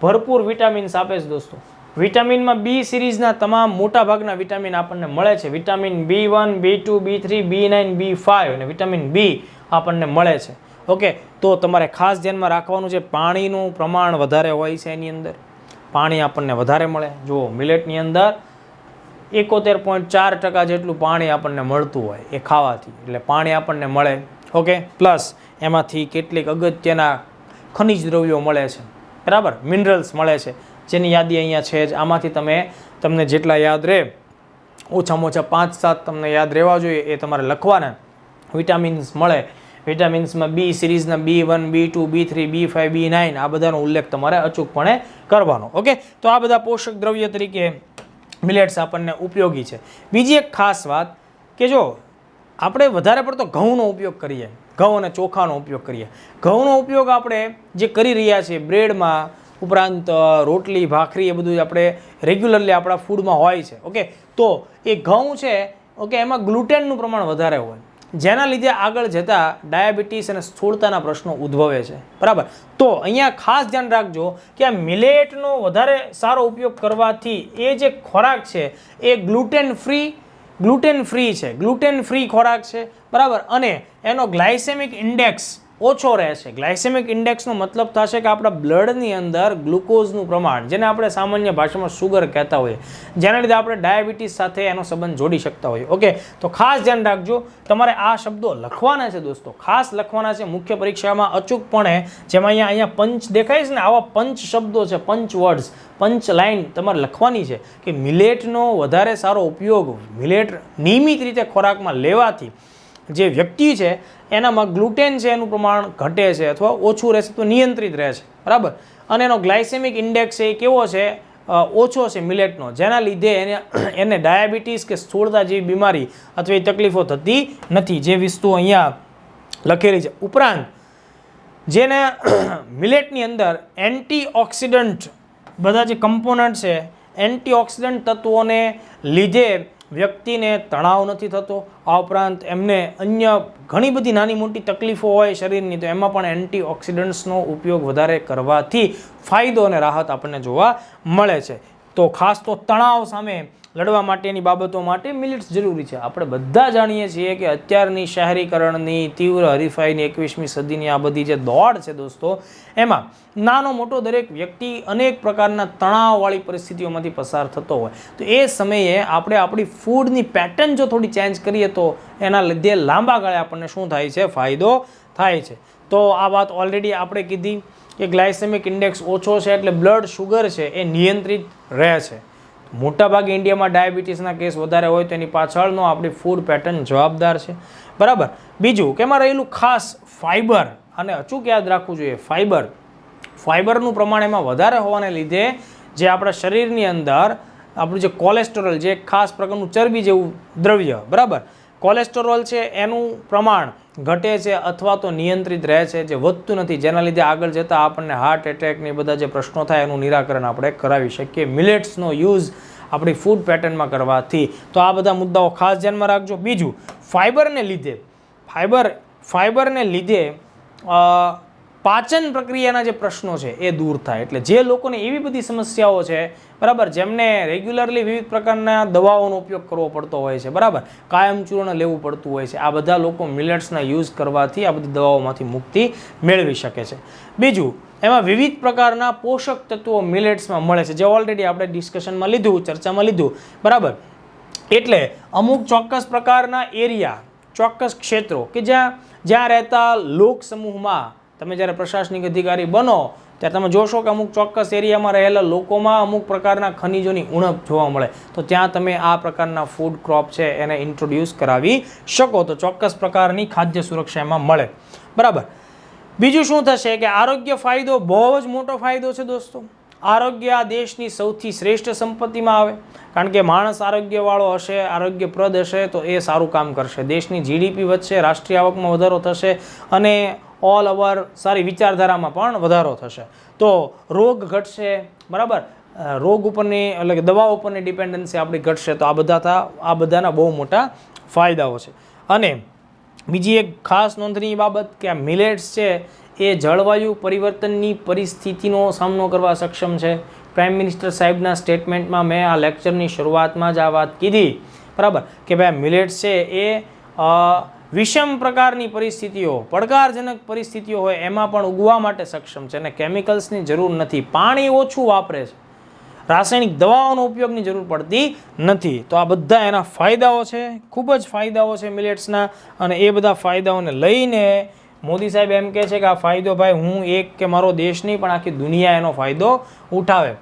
ભરપૂર વિટામિન્સ આપે છે દોસ્તો. વિટામિનમાં બી સિરીઝના તમામ મોટા ભાગના વિટામિન આપણને મળે છે. Vitamin B1, B2, B3, B9, B5 અને વિટામિન બી આપણને મળે છે. ઓકે, તો તમારે ખાસ ધ્યાનમાં રાખવાનું છે પાણીનું પ્રમાણ વધારે હોય છે એની અંદર, પાણી આપણને વધારે મળે. જુઓ મિલેટની અંદર 71.4% જેટલું પાણી આપણને મળતું હોય એ ખાવાથી, એટલે પાણી આપણને મળે. ઓકે, પ્લસ એમાંથી કેટલીક અગત્યના ખનિજ દ્રવ્યો મળે છે, બરાબર, મિનરલ્સ મળે છે જેની યાદી અહીંયા છે જ. આમાંથી તમને જેટલા યાદ રહે, ઓછામાં ઓછા 5-7 તમને યાદ રહેવા જોઈએ એ તમારે લખવાના. વિટામિન્સ મળે, વિટામિન્સમાં બી સિરીઝના B1, B2, B3, B5, B9 આ બધાનો ઉલ્લેખ તમારે અચૂકપણે કરવાનો. ઓકે, તો આ બધા પોષક દ્રવ્ય તરીકે મિલેટ્સ આપણને ઉપયોગી છે. બીજી એક ખાસ વાત કે જો આપણે વધારે પડતો ઘઉંનો ઉપયોગ કરીએ, ઘઉં અને ચોખાનો ઉપયોગ કરીએ, ઘઉંનો ઉપયોગ આપણે જે કરી રહ્યા છીએ બ્રેડમાં, ઉપરાંત રોટલી, ભાખરી, એ બધું આપણે રેગ્યુલરલી આપણા ફૂડમાં હોય છે. ઓકે, તો એ ઘઉં છે, ઓકે, એમાં ગ્લુટેનનું પ્રમાણ વધારે હોય, જેના લીધે આગળ જતાં ડાયાબિટીસ અને સ્થૂળતાના પ્રશ્નો ઉદ્ભવે છે. બરાબર. તો અહીંયા ખાસ ધ્યાન રાખજો કે આ મિલેટનો વધારે સારો ઉપયોગ કરવાથી એ જે ખોરાક છે એ ગ્લુટેન ફ્રી છે, ગ્લુટેન ફ્રી ખોરાક છે. બરાબર. અને એનો ગ્લાયસેમિક ઇન્ડેક્સ ઓછો રહેશે. ગ્લાયસેમિક ઇન્ડેક્સનો મતલબ થશે કે આપણા બ્લડની અંદર ગ્લુકોઝનું પ્રમાણ, જેને આપણે સામાન્ય ભાષામાં સુગર કહેતા હોઈએ, જેના લીધે આપણે ડાયાબિટીસ સાથે એનો સંબંધ જોડી શકતા હોઈએ. ઓકે, તો ખાસ ધ્યાન રાખજો, તમારે આ શબ્દો લખવાના છે દોસ્તો, ખાસ લખવાના છે મુખ્ય પરીક્ષામાં અચૂકપણે. જેમાં અહીંયા પંચ દેખાય છે ને, આવા પંચ શબ્દો છે, પંચ વર્ડ્સ, પંચ લાઇન તમારે લખવાની છે કે મિલેટનો વધારે સારો ઉપયોગ, મિલેટ નિયમિત રીતે ખોરાકમાં લેવાથી જે વ્યક્તિ છે એનામાં ગ્લુટેન છે એનું પ્રમાણ ઘટે છે અથવા ઓછું રહેશે તો નિયંત્રિત રહે છે, બરાબર. અને એનો ગ્લાયસેમિક ઇન્ડેક્સ એ કેવો છે, ઓછો છે મિલેટનો, જેના લીધે એને ડાયાબિટીસ કે સ્થૂળતા જેવી બીમારી અથવા એ તકલીફો થતી નથી, જે વસ્તુ અહીંયા લખેલી છે. ઉપરાંત જેને મિલેટની અંદર એન્ટીઓક્સિડન્ટ બધા જે કમ્પોનન્ટ છે, એન્ટીઓક્સિડન્ટ તત્વોને લીધે વ્યક્તિને તણાવ નથી થતો. આ ઉપરાંત એમને અન્ય ઘણી બધી નાની મોટી તકલીફો હોય શરીરની, તો એમાં પણ એન્ટીઓક્સિડન્ટ્સનો ઉપયોગ વધારે કરવાથી ફાયદો અને રાહત આપણને જોવા મળે છે. તો ખાસ તો તણાવ સામે લડવા માટેની બાબતો માટે મિલેટ્સ જરૂરી છે. આપણે બધા જાણીએ છીએ કે અત્યારની શહેરીકરણની તીવ્ર હરીફાઈની 21મી સદીની આ બધી જે દોડ છે દોસ્તો, એમાં નાનો મોટો દરેક વ્યક્તિ અનેક પ્રકારના તણાવવાળી પરિસ્થિતિઓમાંથી પસાર થતો હોય, તો એ સમયે આપણે આપણી ફૂડની પેટર્ન જો થોડી ચેન્જ કરીએ તો એના લીધે લાંબા ગાળે આપણને શું થાય છે, ફાયદો થાય છે. તો આ વાત ઓલરેડી આપણે કીધી કે ગ્લાયસેમિક ઇન્ડેક્સ ઓછો છે એટલે બ્લડ શુગર છે એ નિયંત્રિત રહે છે. મોટાભાગે ઇન્ડિયામાં ડાયાબિટીસના કેસ વધારે હોય તો એની પાછળનો આપણી ફૂડ પેટર્ન જવાબદાર છે, બરાબર. બીજું કે એમાં રહેલું ખાસ ફાઈબર, અને અચૂક યાદ રાખવું જોઈએ, ફાઈબરનું પ્રમાણ એમાં વધારે હોવાને લીધે જે આપણા શરીરની અંદર આપણું જે કોલેસ્ટેરોલ, જે ખાસ પ્રકારનું ચરબી જેવું દ્રવ્ય, બરાબર, કોલેસ્ટેરોલ છે એનું પ્રમાણ ઘટે છે અથવા તો નિયંત્રિત રહે છે, જે વધતું નથી, જેના લીધે આગળ જતાં આપણને હાર્ટ એટેકની બધા જે પ્રશ્નો થાય એનું નિરાકરણ આપણે કરાવી શકીએ મિલેટ્સનો યુઝ આપણી ફૂડ પેટર્નમાં કરવાથી. તો આ બધા મુદ્દાઓ ખાસ ધ્યાનમાં રાખજો. બીજું, ફાઈબરને લીધે પાચન પ્રક્રિયાના જે પ્રશ્નો છે એ દૂર થાય. એટલે જે લોકોને એવી બધી સમસ્યાઓ છે, બરાબર, જેમને રેગ્યુલરલી વિવિધ પ્રકારના દવાઓનો ઉપયોગ કરવો પડતો હોય છે, બરાબર, કાયમ ચૂર્ણ લેવું પડતું હોય છે, આ બધા લોકો મિલેટ્સના યુઝ કરવાથી આ બધી દવાઓમાંથી મુક્તિ મેળવી શકે છે. બીજું, એમાં વિવિધ પ્રકારના પોષક તત્વો મિલેટ્સમાં મળે છે, જે ઓલરેડી આપણે ડિસ્કશનમાં લીધું, ચર્ચામાં લીધું, બરાબર. એટલે અમુક ચોક્કસ પ્રકારના એરિયા, ચોક્કસ ક્ષેત્રો કે જ્યાં રહેતા લોક સમૂહમાં તમે જ્યારે પ્રશાસનિક અધિકારી બનો ત્યારે તમે જોશો કે અમુક ચોક્કસ એરિયામાં રહેલા લોકોમાં અમુક પ્રકારના ખનિજોની ઉણપ જોવા મળે, તો ત્યાં તમે આ પ્રકારના ફૂડ ક્રોપ છે એને ઇન્ટ્રોડ્યુસ કરાવી શકો, તો ચોક્કસ પ્રકારની ખાદ્ય સુરક્ષા એમાં મળે, બરાબર. બીજું શું થશે કે આરોગ્ય ફાયદો, બહુ જ મોટો ફાયદો છે દોસ્તો. આરોગ્ય આ દેશની સૌથી શ્રેષ્ઠ સંપત્તિમાં આવે, કારણ કે માણસ આરોગ્યવાળો હશે, આરોગ્યપ્રદ હશે તો એ સારું કામ કરશે, દેશની જીડીપી વધશે, રાષ્ટ્રીય આવકમાં વધારો થશે અને ઓલ ઓવર સારી વિચારધારામાં પણ વધારો થશે. તો રોગ ઘટશે, બરાબર, રોગ ઉપરની એટલે કે દવાઓ ઉપરની ડિપેન્ડન્સી આપણી ઘટશે. તો આ બધાના બહુ મોટા ફાયદાઓ છે. અને બીજી એક ખાસ નોંધનીય બાબત કે આ મિલેટ્સ છે એ જળવાયુ પરિવર્તનની પરિસ્થિતિનો સામનો કરવા સક્ષમ છે. પ્રાઇમ મિનિસ્ટર સાહેબના સ્ટેટમેન્ટમાં મેં આ લેક્ચરની શરૂઆતમાં જ આ વાત કીધી, બરાબર, કે ભાઈ મિલેટ્સ છે એ વિષમ પ્રકારની પરિસ્થિતિઓ, પડકારજનક પરિસ્થિતિઓ હોય એમાં પણ ઉગવા માટે સક્ષમ છે અને કેમિકલ્સની જરૂર નથી, પાણી ઓછું વાપરે છે, રાસાયણિક દવાઓનો ઉપયોગની જરૂર પડતી નથી. તો આ બધા એના ફાયદાઓ છે, ખૂબ જ ફાયદાઓ છે મિલેટ્સના, અને એ બધા ફાયદાઓને લઈને મોદી સાહેબ એમ કહે છે કે આ ફાયદો ભાઈ હું એક કે મારો દેશ નહીં પણ આખી દુનિયા એનો ફાયદો ઉઠાવે.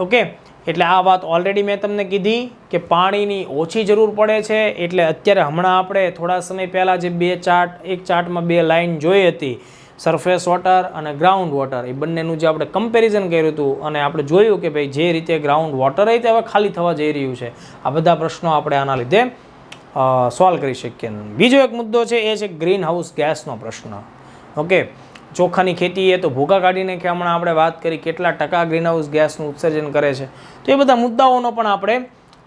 ઓકે, એટલે આ વાત ઓલરેડી મેં તમને કીધી કે પાણીની ઓછી જરૂર પડે છે. એટલે અત્યારે હમણાં આપણે થોડા સમય પહેલાં જે એક ચાર્ટમાં 2 લાઇન જોઈ હતી, સરફેસ વોટર અને ગ્રાઉન્ડ વોટર, એ બંનેનું જે આપણે કમ્પેરિઝન કર્યું હતું અને આપણે જોયું કે ભાઈ જે રીતે ગ્રાઉન્ડ વોટર રીતે હવે ખાલી થવા જઈ રહ્યું છે, આ બધા પ્રશ્નો આપણે આના લીધે સોલ્વ કરી શકીએ. બીજો એક મુદ્દો છે એ છે ગ્રીન હાઉસ ગેસનો પ્રશ્ન. ઓકે, ચોખાની ખેતી એ તો ભૂકા કાઢીને કે હમણાં આપણે વાત કરી કેટલા ટકા ગ્રીન હાઉસ ગેસનું ઉત્સર્જન કરે છે, તો એ બધા મુદ્દાઓનો પણ આપણે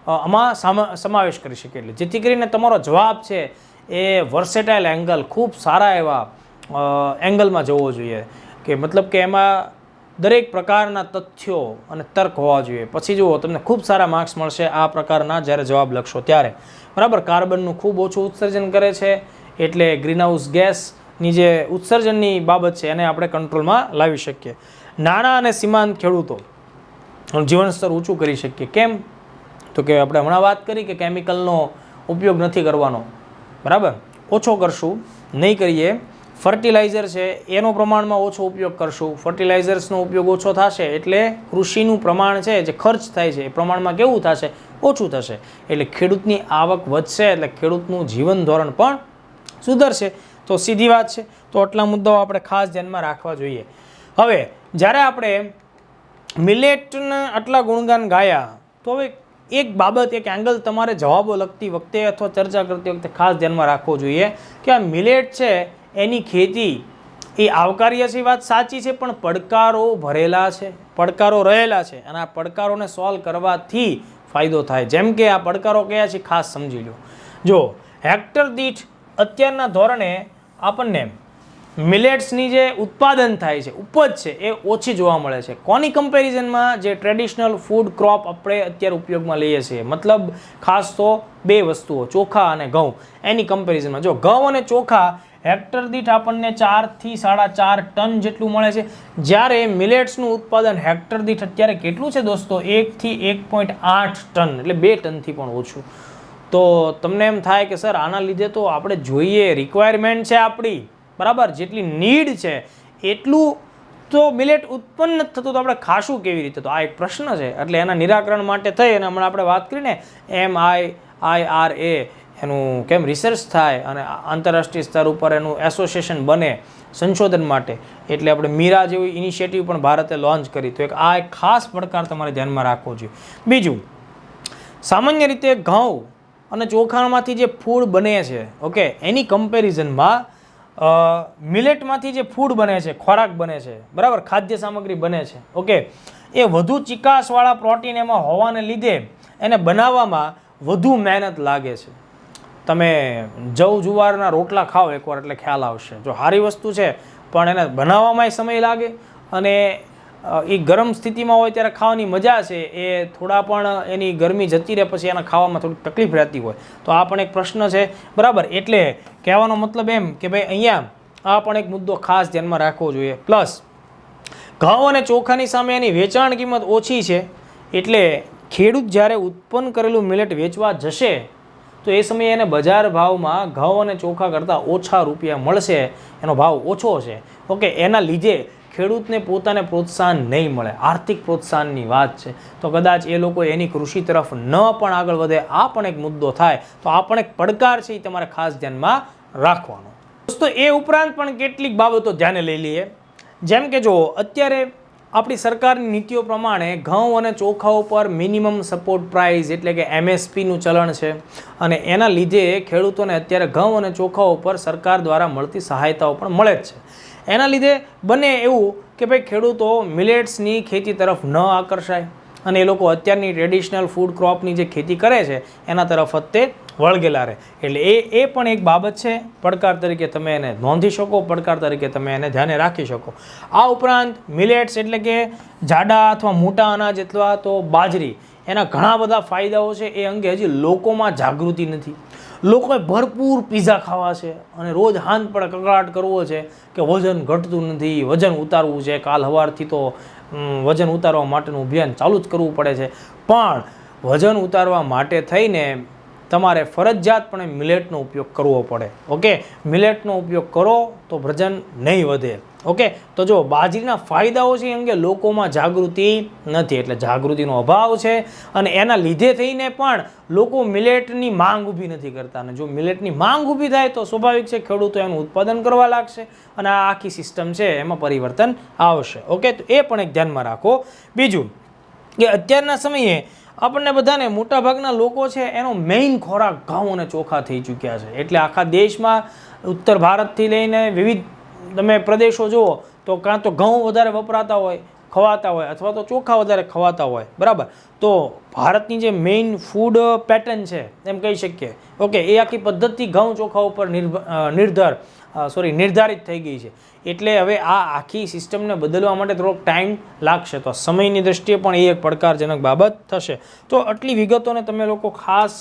આમાં સમાવેશ કરી શકીએ. એટલે જેથી કરીને તમારો જવાબ છે એ વર્સેટાઇલ એંગલ, ખૂબ સારા એવા એંગલમાં જવો જોઈએ, કે મતલબ કે એમાં દરેક પ્રકારના તથ્યો અને તર્ક હોવા જોઈએ. પછી જુઓ તમને ખૂબ સારા માર્ક્સ મળશે આ પ્રકારના જ્યારે જવાબ લખશો ત્યારે, બરાબર. કાર્બનનું ખૂબ ઓછું ઉત્સર્જન કરે છે એટલે ગ્રીનહાઉસ ગેસ ની જે ઉત્સર્જનની બાબત છે એને આપણે કંટ્રોલમાં લાવી શકીએ. નાના અને સીમાંત ખેડૂતો જીવન સ્તર ઊંચું કરી શકીએ. કેમ? તો કે આપણે હમણાં વાત કરી કે કેમિકલનો ઉપયોગ નથી કરવાનો, બરાબર, ઓછો કરશું, નહીં કરીએ. ફર્ટિલાઇઝર છે એનો પ્રમાણમાં ઓછો ઉપયોગ કરશું. ફર્ટિલાઇઝર્સનો ઉપયોગ ઓછો થશે એટલે કૃષિનું પ્રમાણ છે જે ખર્ચ થાય છે એ પ્રમાણમાં કેવું થશે? ઓછું થશે. એટલે ખેડૂતની આવક વધશે, એટલે ખેડૂતનું જીવન ધોરણ પણ સુધરશે. તો સીધી વાત છે. તો આટલા મુદ્દાઓ આપણે ખાસ ધ્યાનમાં રાખવા જોઈએ. હવે જ્યારે આપણે મિલેટના આટલા ગુણગાન ગાયા, તો હવે એક બાબત, એક એંગલ તમારે જવાબો લખતી વખતે અથવા ચર્ચા કરતી વખતે ખાસ ધ્યાનમાં રાખવો જોઈએ કે આ મિલેટ છે એની ખેતી એ આવકાર્ય છે, વાત સાચી છે, પણ પડકારો ભરેલા છે, પડકારો રહેલા છે, અને આ પડકારોને સોલ્વ કરવાથી ફાયદો થાય. જેમ કે આ પડકારો કયા છે ખાસ સમજી લો. જો હેક્ટર દીઠ અત્યારના ધોરણે આપણને મિલેટ્સની જે ઉત્પાદન થાય છે, ઉપજ છે, એ ઓછી જોવા મળે છે. કોની કમ્પેરિઝનમાં? જે ટ્રેડિશનલ ફૂડ ક્રોપ આપણે અત્યારે ઉપયોગમાં લઈએ છીએ, મતલબ ખાસ તો બે વસ્તુઓ, ચોખા અને ઘઉં, એની કમ્પેરિઝનમાં. જો ઘઉં અને ચોખા હેક્ટર દીઠ આપણને 4 થી 4.5 ટન જેટલું મળે છે, જ્યારે મિલેટ્સનું ઉત્પાદન હેક્ટર દીઠ અત્યારે કેટલું છે દોસ્તો? 1 થી 1.8 ટન, એટલે 2 ટનથી પણ ઓછું. તો તમને એમ થાય કે સર આના લીધે તો આપણે જોઈએ, રિક્વાયરમેન્ટ છે આપણી, બરાબર, જેટલી નીડ છે એટલું તો મિલેટ ઉત્પન્ન નથી થતું, તો આપણે ખાશું કેવી રીતે? તો આ એક પ્રશ્ન છે. એટલે એના નિરાકરણ માટે થઈ અને હમણાં આપણે વાત કરીને MIIRA એનું કેમ રિસર્ચ થાય અને આંતરરાષ્ટ્રીય સ્તર ઉપર એનું એસોસિએશન બને સંશોધન માટે, એટલે આપણે મીરા જેવી ઇનિશિયેટિવ પણ ભારતે લોન્ચ કરી. તો આ એક ખાસ પડકાર તમારે ધ્યાનમાં રાખવો જોઈએ. બીજું, સામાન્ય રીતે ઘઉં અને ચોખામાંથી જે ફૂડ બને છે, ઓકે, એની કમ્પેરિઝનમાં મિલેટમાંથી જે ફૂડ બને છે, ખોરાક બને છે, બરાબર, ખાદ્ય સામગ્રી બને છે, ઓકે, એ વધુ ચિકાસવાળા પ્રોટીન એમાં હોવાને લીધે એને બનાવવામાં વધુ મહેનત લાગે છે. તમે જવ જુવારના રોટલા ખાઓ એકવાર એટલે ખ્યાલ આવશે. જો સારી વસ્તુ છે પણ એને બનાવવામાં સમય લાગે, અને એ ગરમ સ્થિતિમાં હોય ત્યારે ખાવાની મજા છે એ થોડા પણ એની ગરમી જતી રહે પછી એને ખાવામાં થોડી તકલીફ રહેતી હોય. તો આ પણ એક પ્રશ્ન છે, બરાબર. એટલે કહેવાનો મતલબ એમ કે ભાઈ અહીંયા આ પણ એક મુદ્દો ખાસ ધ્યાનમાં રાખવો જોઈએ. પ્લસ ઘઉં અને ચોખાની સામે એની વેચાણ કિંમત ઓછી છે, એટલે ખેડૂત જ્યારે ઉત્પન્ન કરેલું મિલેટ વેચવા જશે તો એ સમયે એને બજાર ભાવમાં ઘઉં અને ચોખા કરતાં ઓછા રૂપિયા મળશે, એનો ભાવ ઓછો છે, ઓકે. એના લીધે ખેડૂતને પોતાને પ્રોત્સાહન નહીં મળે, આર્થિક પ્રોત્સાહનની વાત છે. તો કદાચ એ લોકો એની કૃષિ તરફ ન પણ આગળ વધે. આ પણ એક મુદ્દો થાય. તો આ પણ એક પડકાર છે, એ તમારે ખાસ ધ્યાનમાં રાખવાનો. દોસ્તો એ ઉપરાંત પણ કેટલીક બાબતો ધ્યાને લઈ લઈએ. જેમ કે જો અત્યારે આપણી સરકારની નીતિઓ પ્રમાણે ઘઉં અને ચોખા ઉપર મિનિમમ સપોર્ટ પ્રાઇસ એટલે કે MSPનું ચલણ છે, અને એના લીધે ખેડૂતોને અત્યારે ઘઉં અને ચોખા ઉપર સરકાર દ્વારા મળતી સહાયતાઓ પણ મળે જ છે. એના લીધે બને એવું કે ભાઈ ખેડૂતો મિલેટ્સની ખેતી તરફ ન આકર્ષાય અને એ લોકો અત્યારની ટ્રેડિશનલ ફૂડ ક્રોપની જે ખેતી કરે છે એના તરફ જ તે વળગેલા રહે. એટલે એ પણ એક બાબત છે, પડકાર તરીકે તમે એને નોંધી શકો, પડકાર તરીકે તમે એને ધ્યાને રાખી શકો. આ ઉપરાંત મિલેટ્સ એટલે કે જાડા અથવા મોટા અનાજ અથવા તો બાજરી, એના ઘણા બધા ફાયદાઓ છે. એ અંગે હજી લોકોમાં જાગૃતિ નથી. લોકોએ ભરપૂર પીઝા ખાવા છે અને રોજ હાંજ પડે કકળાટ કરવો છે કે વજન ઘટતું નથી, વજન ઉતારવું છે, કાલ સવારથી તો વજન ઉતારવા માટેનું અભિયાન ચાલુ જ કરવું પડે છે. પણ વજન ઉતારવા માટે થઈને તમારે ફરજિયાતપણે મિલેટનો ઉપયોગ કરવો પડે, ઓકે. મિલેટનો ઉપયોગ કરો તો વજન નહીં વધે, ઓકે. તો જો બાજરીના ફાયદાઓ છે એ અંગે લોકોમાં જાગૃતિ નથી, એટલે જાગૃતિનો અભાવ છે, અને એના લીધે થઈને પણ લોકો મિલેટની માંગ ઊભી નથી કરતા. અને જો મિલેટની માંગ ઊભી થાય તો સ્વાભાવિક છે ખેડૂતો એનું ઉત્પાદન કરવા લાગશે અને આ આખી સિસ્ટમ છે એમાં પરિવર્તન આવશે, ઓકે. તો એ પણ એક ધ્યાનમાં રાખો. બીજું કે અત્યારના સમયે આપણને બધાને મોટાભાગના લોકો છે એનો મેઇન ખોરાક ઘઉં અને ચોખા થઈ ચૂક્યા છે. એટલે આખા દેશમાં ઉત્તર ભારતથી લઈને વિવિધ તમે પ્રદેશો જુઓ તો કાં તો ઘઉં વધારે વપરાતા હોય, ખવાતા હોય, અથવા તો ચોખા વધારે ખવાતા હોય, બરાબર. તો ભારતની જે મેઇન ફૂડ પેટર્ન છે એમ કહી શકીએ, ઓકે, એ આખી પદ્ધતિ ઘઉં ચોખા ઉપર નિર્ધારિત થઈ ગઈ છે. એટલે હવે આ આખી સિસ્ટમને બદલવા માટે થોડોક ટાઈમ લાગશે. તો સમયની દ્રષ્ટિએ પણ એ એક પડકારજનક બાબત થશે. તો આટલી વિગતોને તમે લોકો ખાસ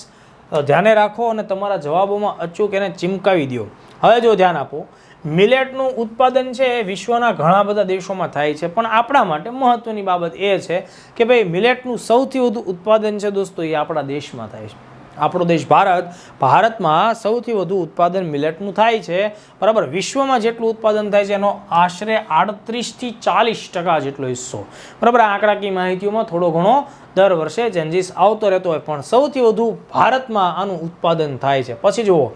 ધ્યાને રાખો અને તમારા જવાબોમાં અચૂક એને ચીમકાવી દો. હવે જો ધ્યાન આપો, મિલેટનું ઉત્પાદન છે એ વિશ્વના ઘણા બધા દેશોમાં થાય છે, પણ આપણા માટે મહત્વની બાબત એ છે કે ભાઈ મિલેટનું સૌથી વધુ ઉત્પાદન છે દોસ્તો એ આપણા દેશમાં થાય છે. આપણો દેશ ભારતમાં સૌથી વધુ ઉત્પાદન મિલેટનું થાય છે, બરાબર. વિશ્વમાં જેટલું ઉત્પાદન થાય છે એનો આશરે 38 થી 40% જેટલો હિસ્સો, બરાબર. આ આંકડાકીય માહિતીઓમાં થોડો ઘણો દર વર્ષે ચેન્જીસ આવતો રહેતો હોય, પણ સૌથી વધુ ભારતમાં આનું ઉત્પાદન થાય છે. પછી જુઓ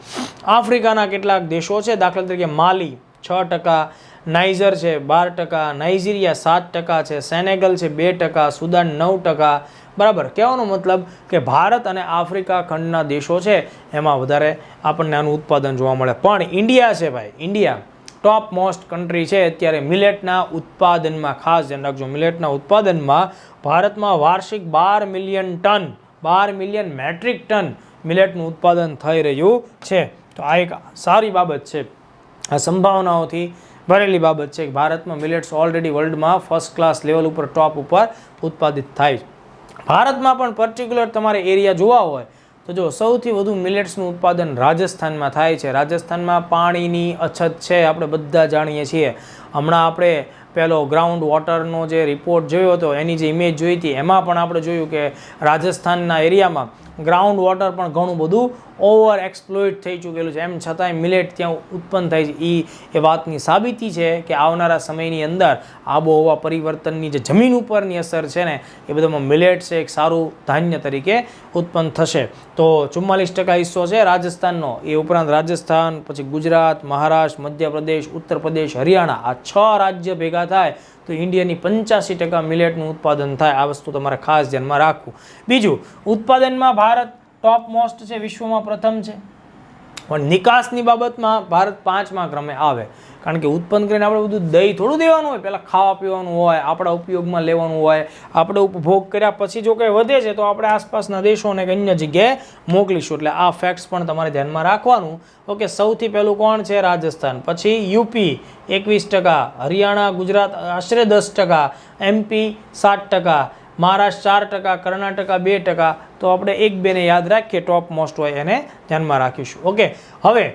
આફ્રિકાના કેટલાક દેશો છે, દાખલા તરીકે માલી 6%, નાઇજર છે 12%, નાઇજીરિયા 7% છે, સેનેગલ છે 2%, સુદાન 9%, બરાબર. કહેવાનો મતલબ કે ભારત અને આફ્રિકા ખંડના દેશો છે એમાં વધારે આપણને આનું ઉત્પાદન જોવા મળે. પણ ઇન્ડિયા છે ભાઈ, ઇન્ડિયા ટોપ મોસ્ટ કન્ટ્રી છે અત્યારે મિલેટના ઉત્પાદનમાં. ખાસ ધ્યાન રાખજો, મિલેટના ઉત્પાદનમાં ભારતમાં વાર્ષિક 12 મિલિયન મેટ્રિક ટન મિલેટનું ઉત્પાદન થઈ રહ્યું છે. તો આ એક સારી બાબત છે, આ સંભાવનાઓથી ભરેલી બાબત છે કે ભારતમાં મિલેટ્સ ઓલરેડી વર્લ્ડમાં ફર્સ્ટ ક્લાસ લેવલ ઉપર ટોપ ઉપર ઉત્પાદિત થાય છે. ભારતમાં પણ પર્ટિક્યુલર તમારે એરિયા જોવા હોય તો જો સૌથી વધુ મિલેટ્સનું ઉત્પાદન રાજસ્થાનમાં થાય છે. રાજસ્થાનમાં પાણીની અછત છે, આપણે બધા જાણીએ છીએ. હમણાં આપણે પહેલો ગ્રાઉન્ડ વોટરનો જે રિપોર્ટ જોયો હતો એની જે ઇમેજ જોઈ હતી એમાં પણ આપણે જોયું કે રાજસ્થાનના એરિયામાં ગ્રાઉન્ડ વોટર પણ ઘણું બધું ઓવર એક્સપ્લોઇટ થઈ ચૂકેલું છે. એમ છતાંય મિલેટ ત્યાં ઉત્પન્ન થાય છે. એ વાતની સાબિતી છે કે આવનારા સમયની અંદર આબોહવા પરિવર્તનની જે જમીન ઉપરની અસર છે ને એ બધામાં મિલેટ છે એક સારું ધાન્ય તરીકે ઉત્પન્ન થશે. તો 44% હિસ્સો છે રાજસ્થાનનો. એ ઉપરાંત રાજસ્થાન, પછી ગુજરાત, મહારાષ્ટ્ર, મધ્યપ્રદેશ, ઉત્તર પ્રદેશ, હરિયાણા, આ 6 રાજ્ય ભેગા થાય તો ઇન્ડિયાની 85% મિલેટનું ઉત્પાદન થાય. આ વસ્તુ તમારે ખાસ ધ્યાનમાં રાખવું. બીજું, ઉત્પાદનમાં ભારત ટોપ મોસ્ટ છે, વિશ્વમાં પ્રથમ છે, પણ નિકાસની બાબતમાં ભારત 5મા ક્રમે આવે. કારણ કે ઉત્પન્ન કરીને આપણે બધું દહીં થોડું દેવાનું હોય, પહેલાં ખાવા પીવાનું હોય, આપણા ઉપયોગમાં લેવાનું હોય, આપણે ઉપભોગ કર્યા પછી જો કંઈ વધે છે તો આપણે આસપાસના દેશોને કે અન્ય જગ્યાએ મોકલીશું. એટલે આ ફેક્ટ્સ પણ તમારે ધ્યાનમાં રાખવાનું. ઓકે, સૌથી પહેલું કોણ છે? રાજસ્થાન. પછી યુપી 21%, હરિયાણા, ગુજરાત આશરે 10%, MP 7%, મહારાષ્ટ્ર 4%, કર્ણાટક 2%. તો આપણે 1-2ને યાદ રાખીએ, ટોપ મોસ્ટ હોય એને ધ્યાનમાં રાખીશું. ઓકે, હવે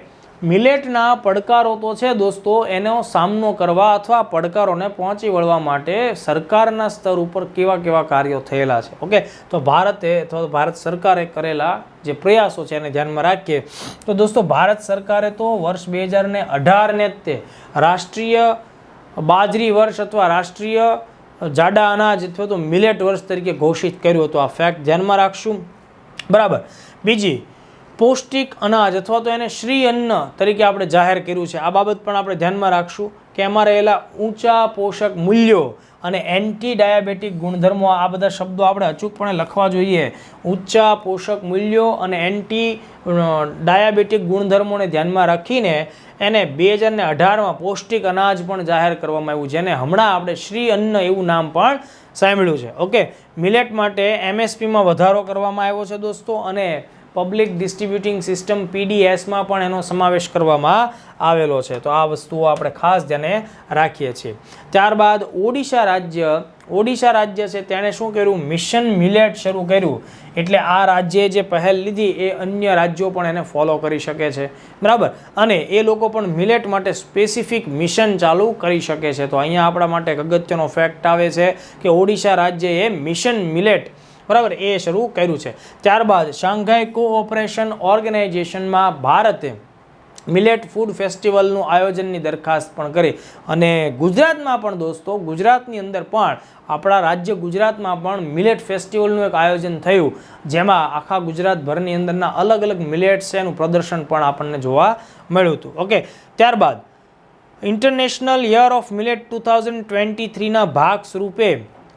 મિલેટના પડકારો તો છે દોસ્તો, એનો સામનો કરવા અથવા પડકારોને પહોંચી વળવા માટે સરકારના સ્તર ઉપર કેવા કેવા કાર્યો થયેલા છે. ઓકે, તો ભારતે અથવા ભારત સરકારે કરેલા જે પ્રયાસો છે એને ધ્યાનમાં રાખીએ તો દોસ્તો ભારત સરકારે તો વર્ષ 2018ને જ તે રાષ્ટ્રીય બાજરી વર્ષ અથવા રાષ્ટ્રીય જાડા અનાજ અથવા તો મિલેટ વર્ષ તરીકે ઘોષિત કર્યું હતું. આ ફેક્ટ ધ્યાનમાં રાખશું, બરાબર. બીજી, પૌષ્ટિક અનાજ અથવા તો એને શ્રી અન્ન તરીકે આપણે જાહેર કર્યું છે. આ બાબત પણ આપણે ધ્યાનમાં રાખશું કે એમાં રહેલા ઊંચા પોષક મૂલ્યો અને એન્ટી ડાયાબિટીક ગુણધર્મો, આ બધા શબ્દો આપણે અચૂકપણે લખવા જોઈએ. ઊંચા પોષક મૂલ્યો અને એન્ટી ડાયાબિટીક ગુણધર્મોને ધ્યાનમાં રાખીને એને 2018માં પૌષ્ટિક અનાજ પણ જાહેર કરવામાં આવ્યું, જેને હમણાં આપણે શ્રી અન્ન એવું નામ પણ સાંભળ્યું છે. ઓકે, મિલેટ માટે MSPમાં વધારો કરવામાં આવ્યો છે દોસ્તો, અને પબ્લિક ડિસ્ટ્રીબ્યુટિંગ સિસ્ટમ PDSમાં પણ એનો સમાવેશ કરવામાં આવેલો છે. તો આ વસ્તુઓ આપણે ખાસ ધ્યાને રાખીએ છીએ. ત્યારબાદ ઓડિશા રાજ્ય છે તેણે શું કર્યું? મિશન મિલેટ શરૂ કર્યું. એટલે આ રાજ્યે જે પહેલ લીધી એ અન્ય રાજ્યો પણ એને ફોલો કરી શકે છે, બરાબર. અને એ લોકો પણ મિલેટ માટે સ્પેસિફિક મિશન ચાલુ કરી શકે છે. તો અહીંયા આપણા માટે એક અગત્યનો ફેક્ટ આવે છે કે ઓડિશા રાજ્યએ મિશન મિલેટ, બરાબર, એ શરૂ કર્યું છે. ત્યારબાદ શાંઘાઈ કોઓપરેશન ઓર્ગેનાઇઝેશનમાં ભારતે મિલેટ ફૂડ ફેસ્ટિવલનું આયોજનની દરખાસ્ત પણ કરી. અને ગુજરાતમાં પણ દોસ્તો, ગુજરાતની અંદર પણ આપણા રાજ્ય ગુજરાતમાં પણ મિલેટ ફેસ્ટિવલનું એક આયોજન થયું, જેમાં આખા ગુજરાતભરની અંદરના અલગ અલગ મિલેટ્સ છે એનું પ્રદર્શન પણ આપણને જોવા મળ્યું હતું. ઓકે, ત્યારબાદ ઇન્ટરનેશનલ યર ઓફ મિલેટ 2023ના ભાગ સ્વરૂપે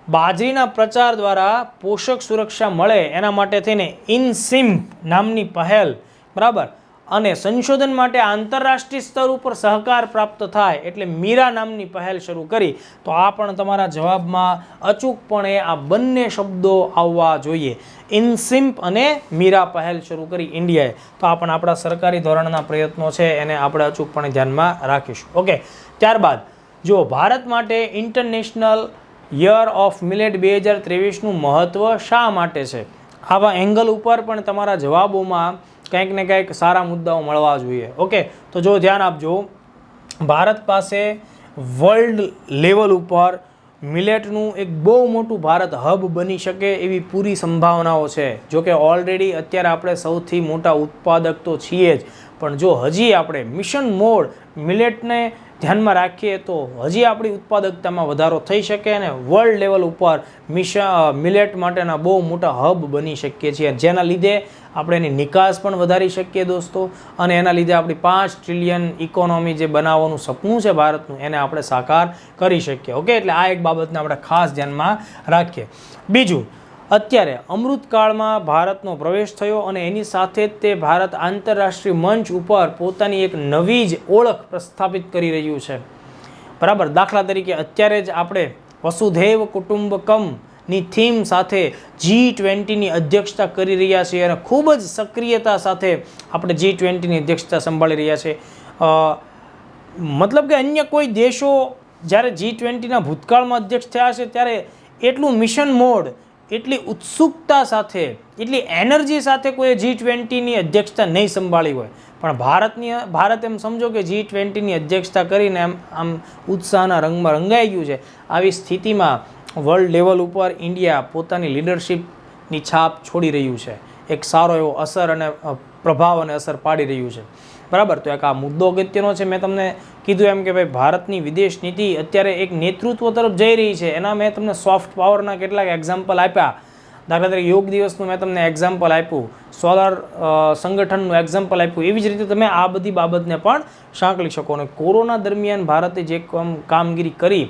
બાજરીના પ્રચાર દ્વારા પોષક સુરક્ષા મળે એના માટે થઈને ઇનસિમ્પ નામની પહેલ, બરાબર, અને સંશોધન માટે આંતરરાષ્ટ્રીય સ્તર ઉપર સહકાર પ્રાપ્ત થાય એટલે મીરા નામની પહેલ શરૂ કરી. તો આ પણ તમારા જવાબમાં અચૂકપણે આ બંને શબ્દો આવવા જોઈએ. ઇનસિમ્પ અને મીરા પહેલ શરૂ કરી ઇન્ડિયાએ. તો આ પણ આપણા સરકારી ધોરણના પ્રયત્નો છે, એને આપણે અચૂકપણે ધ્યાનમાં રાખીશું. ઓકે, ત્યારબાદ જો ભારત માટે ઇન્ટરનેશનલ યર ઓફ મિલેટ 2023નું મહત્ત્વ શા માટે છે? આવા એંગલ ઉપર પણ તમારા જવાબોમાં કંઈક ને કંઈક સારા મુદ્દાઓ મળવા જોઈએ. ઓકે, તો જો ધ્યાન આપજો, ભારત પાસે વર્લ્ડ લેવલ ઉપર મિલેટનું એક બહુ મોટું ભારત હબ બની શકે એવી પૂરી સંભાવનાઓ છે. જો કે ઓલરેડી અત્યારે આપણે સૌથી મોટા ઉત્પાદક તો છીએ જ, પણ જો હજી આપણે મિશન મોડ મિલેટને ધ્યાનમાં રાખીએ તો હજી આપણી ઉત્પાદકતામાં વધારો થઈ શકે અને વર્લ્ડ લેવલ ઉપર મિલેટ માટેના બહુ મોટા હબ બની શકીએ છીએ, જેના લીધે આપણે એની નિકાસ પણ વધારી શકીએ દોસ્તો, અને એના લીધે આપણી 5 ટ્રિલિયન ઇકોનોમી જે બનાવવાનું સપનું છે ભારતનું એને આપણે સાકાર કરી શકીએ. ઓકે, એટલે આ એક બાબતને આપણે ખાસ ધ્યાનમાં રાખીએ. બીજું, અત્યારે અમૃતકાળમાં ભારતનો પ્રવેશ થયો અને એની સાથે જ તે ભારત આંતરરાષ્ટ્રીય મંચ ઉપર પોતાની એક નવી જ ઓળખ પ્રસ્થાપિત કરી રહ્યું છે. બરાબર, દાખલા તરીકે અત્યારે જ આપણે વસુધૈવ કુટુંબકમની થીમ સાથે G20ની અધ્યક્ષતા કરી રહ્યા છીએ અને ખૂબ જ સક્રિયતા સાથે આપણે G20ની અધ્યક્ષતા સંભાળી રહ્યા છીએ. મતલબ કે અન્ય કોઈ દેશો જ્યારે G20ના ભૂતકાળમાં અધ્યક્ષ થયા છે ત્યારે એટલું મિશન મોડ, એટલી ઉત્સુકતા સાથે, એટલી એનર્જી સાથે કોઈ G20ની અધ્યક્ષતા નહીં સંભાળી હોય, પણ ભારત એમ સમજો કે G20ની અધ્યક્ષતા કરીને આમ ઉત્સાહના રંગમાં રંગાઈ ગયું છે. આવી સ્થિતિમાં વર્લ્ડ લેવલ ઉપર ઇન્ડિયા પોતાની લીડરશિપની છાપ છોડી રહ્યું છે, એક સારો એવો અસર અને પ્રભાવ અને અસર પાડી રહ્યું છે. બરાબર, તો એક આ મુદ્દો અગત્યનો છે. મેં તમને કીધું એમ કે ભાઈ ભારતની વિદેશ નીતિ અત્યારે એક નેતૃત્વ તરફ જઈ રહી છે. એના મેં તમને સોફ્ટ પાવરના કેટલાક એક્ઝામ્પલ આપ્યા. દાખલા તરીકે યોગ દિવસનું મેં તમને એક્ઝામ્પલ આપ્યું, સોલાર સંગઠનનું એક્ઝામ્પલ આપ્યું. એવી જ રીતે તમે આ બધી બાબતને પણ સાંકળી શકો. અને કોરોના દરમિયાન ભારતે જે કામગીરી કરી,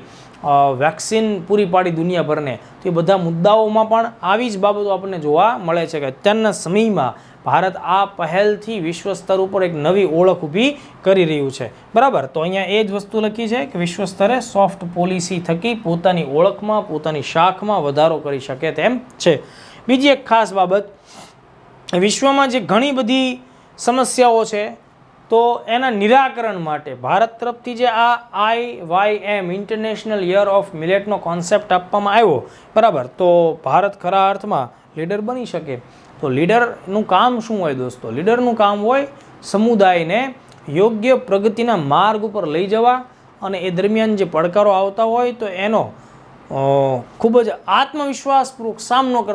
વેક્સિન પૂરી પાડી દુનિયાભરને, તો એ બધા મુદ્દાઓમાં પણ આવી જ બાબતો આપણને જોવા મળે છે કે અત્યારના સમયમાં ભારત આ પહેલથી વિશ્વ સ્તર ઉપર એક નવી ઓળખ ઊભી કરી રહ્યું છે. બરાબર, તો અહીંયા એ જ વસ્તુ લખી છે કે વિશ્વ સ્તરે સોફ્ટ પોલિસી થકી પોતાની ઓળખમાં, પોતાની શાખમાં વધારો કરી શકે તેમ છે. બીજી એક ખાસ બાબત, વિશ્વમાં જે ઘણી બધી સમસ્યાઓ છે તો એના નિરાકરણ માટે ભારત તરફથી જે આ IYM ઇન્ટરનેશનલ યર ઓફ મિલેટનો કોન્સેપ્ટ આપવામાં આવ્યો, બરાબર, તો ભારત ખરા અર્થમાં લીડર બની શકે. તો લીડરનું કામ શું હોય દોસ્તો? લીડરનું કામ હોય સમુદાયને યોગ્ય પ્રગતિના માર્ગ ઉપર લઈ જવા, અને એ દરમિયાન જે પડકારો આવતા હોય તો એનો ખૂબ જ આત્મવિશ્વાસપૂર્વક સામનો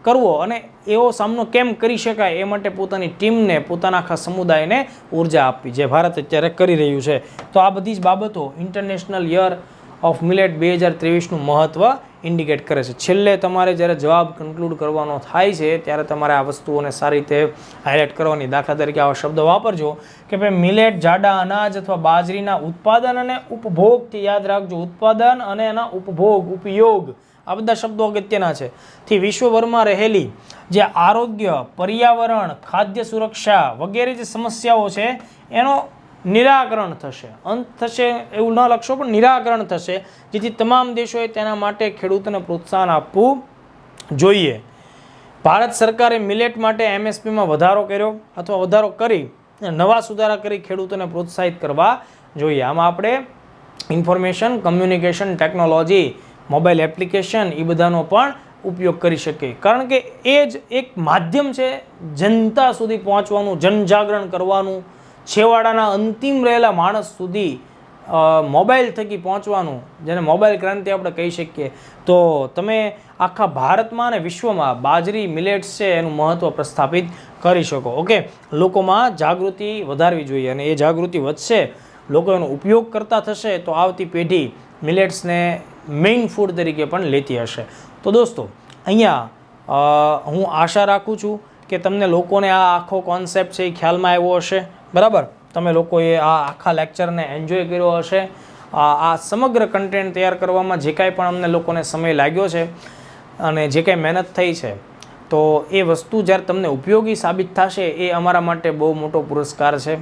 કરવો, અને એવો સામનો કેમ કરી શકાય એ માટે પોતાની ટીમને, પોતાના આખા સમુદાયને ઉર્જા આપવી, જે ભારત અત્યારે કરી રહ્યું છે. તો આ બધી જ બાબતો ઇન્ટરનેશનલ યર ઓફ મિલેટ 2023નું મહત્ત્વ ઇન્ડિકેટ કરે છે. છેલ્લે તમારે જ્યારે જવાબ કન્ક્લુડ કરવાનો થાય છે ત્યારે તમારે આ વસ્તુઓને સારી રીતે હાઇલાઇટ કરવાની. દાખલા તરીકે આવા શબ્દ વાપરજો કે ભાઈ મિલેટ જાડા અનાજ અથવા બાજરીના ઉત્પાદન અને ઉપભોગથી, યાદ રાખજો, ઉત્પાદન અને એના ઉપભોગ, ઉપયોગ, આ બધા શબ્દો અગત્યના છે, થી વિશ્વભરમાં રહેલી જે આરોગ્ય, પર્યાવરણ, ખાદ્ય સુરક્ષા વગેરે જે સમસ્યાઓ છે એનો નિરાકરણ થશે. અંત થશે એવું ન લખશો, પણ નિરાકરણ થશે, જેથી તમામ દેશોએ તેના માટે ખેડૂતોને પ્રોત્સાહન આપવું જોઈએ. ભારત સરકારે મિલેટ માટે MSPમાં વધારો કર્યો અથવા વધારો કરી નવા સુધારા કરી ખેડૂતોને પ્રોત્સાહિત કરવા જોઈએ. આમાં આપણે information communication technology, mobile application, એ બધાનો પણ ઉપયોગ કરી શકીએ, કારણ કે એ જ એક માધ્યમ છે જનતા સુધી પહોંચવાનું, જનજાગરણ કરવાનું, છેવાડાના અંતિમ રહેલા માણસ સુધી મોબાઈલ થકી પહોંચવાનું, જેને મોબાઈલ ક્રાંતિ આપણે કહી શકીએ. તો તમે આખા ભારતમાં અને વિશ્વમાં બાજરી, મિલેટ્સ છે એનું મહત્ત્વ પ્રસ્થાપિત કરી શકો. ઓકે, લોકોમાં જાગૃતિ વધારવી જોઈએ, અને એ જાગૃતિ વધશે, લોકો એનો ઉપયોગ કરતા થશે, તો આવતી પેઢી મિલેટ્સને મેઇન ફૂડ તરીકે પણ લેતી હશે. તો દોસ્તો, અહીંયા હું આશા રાખું છું કે તમને લોકોને આ આખો કોન્સેપ્ટ છે એ ખ્યાલમાં આવ્યો હશે. બરાબર, તમે લોકોએ આ આખા લેક્ચરને એન્જોય કર્યો હશે. આ સમગ્ર કન્ટેન્ટ તૈયાર કરવામાં જે કાંઈ પણ અમને લોકોને સમય લાગ્યો છે અને જે કાંઈ મહેનત થઈ છે, તો એ વસ્તુ જ્યારે તમને ઉપયોગી સાબિત થશે એ અમારા માટે બહુ મોટો પુરસ્કાર છે.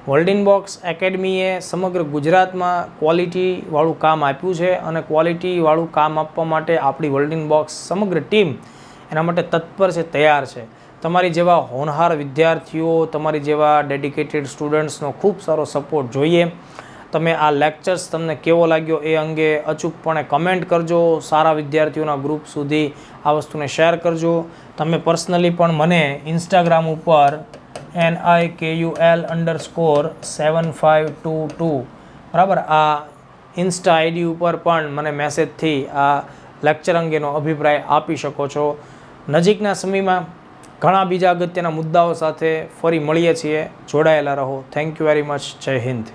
વર્લ્ડ ઇન બોક્સ એકેડમીએ સમગ્ર ગુજરાતમાં ક્વોલિટીવાળું કામ આપ્યું છે, અને ક્વોલિટીવાળું કામ આપવા માટે આપણી વર્લ્ડ ઇન બોક્સ સમગ્ર ટીમ એના માટે તત્પર છે, તૈયાર છે. તમારી જેવા હોનહાર વિદ્યાર્થીઓ, તમારી જેવા ડેડિકેટેડ સ્ટુડન્ટ્સનો ખૂબ સારો સપોર્ટ જોઈએ. તમે આ લેક્ચર્સ તમને કેવો લાગ્યો એ અંગે અચૂકપણે કમેન્ટ કરજો. સારા વિદ્યાર્થીઓના ગ્રુપ સુધી આ વસ્તુને શેર કરજો. તમે પર્સનલી પણ મને ઇન્સ્ટાગ્રામ ઉપર NIKUL_7522 બરાબર. આ ઇન્સ્ટા આઈડી ઉપર પણ મને મેસેજથી આ લેક્ચર અંગેનો અભિપ્રાય આપી શકો છો. નજીકના સમયમાં ઘણા બીજા અગત્યના મુદ્દાઓ સાથે ફરી મળીએ છીએ. જોડાયેલા રહો. Thank you very much. જય હિન્દ.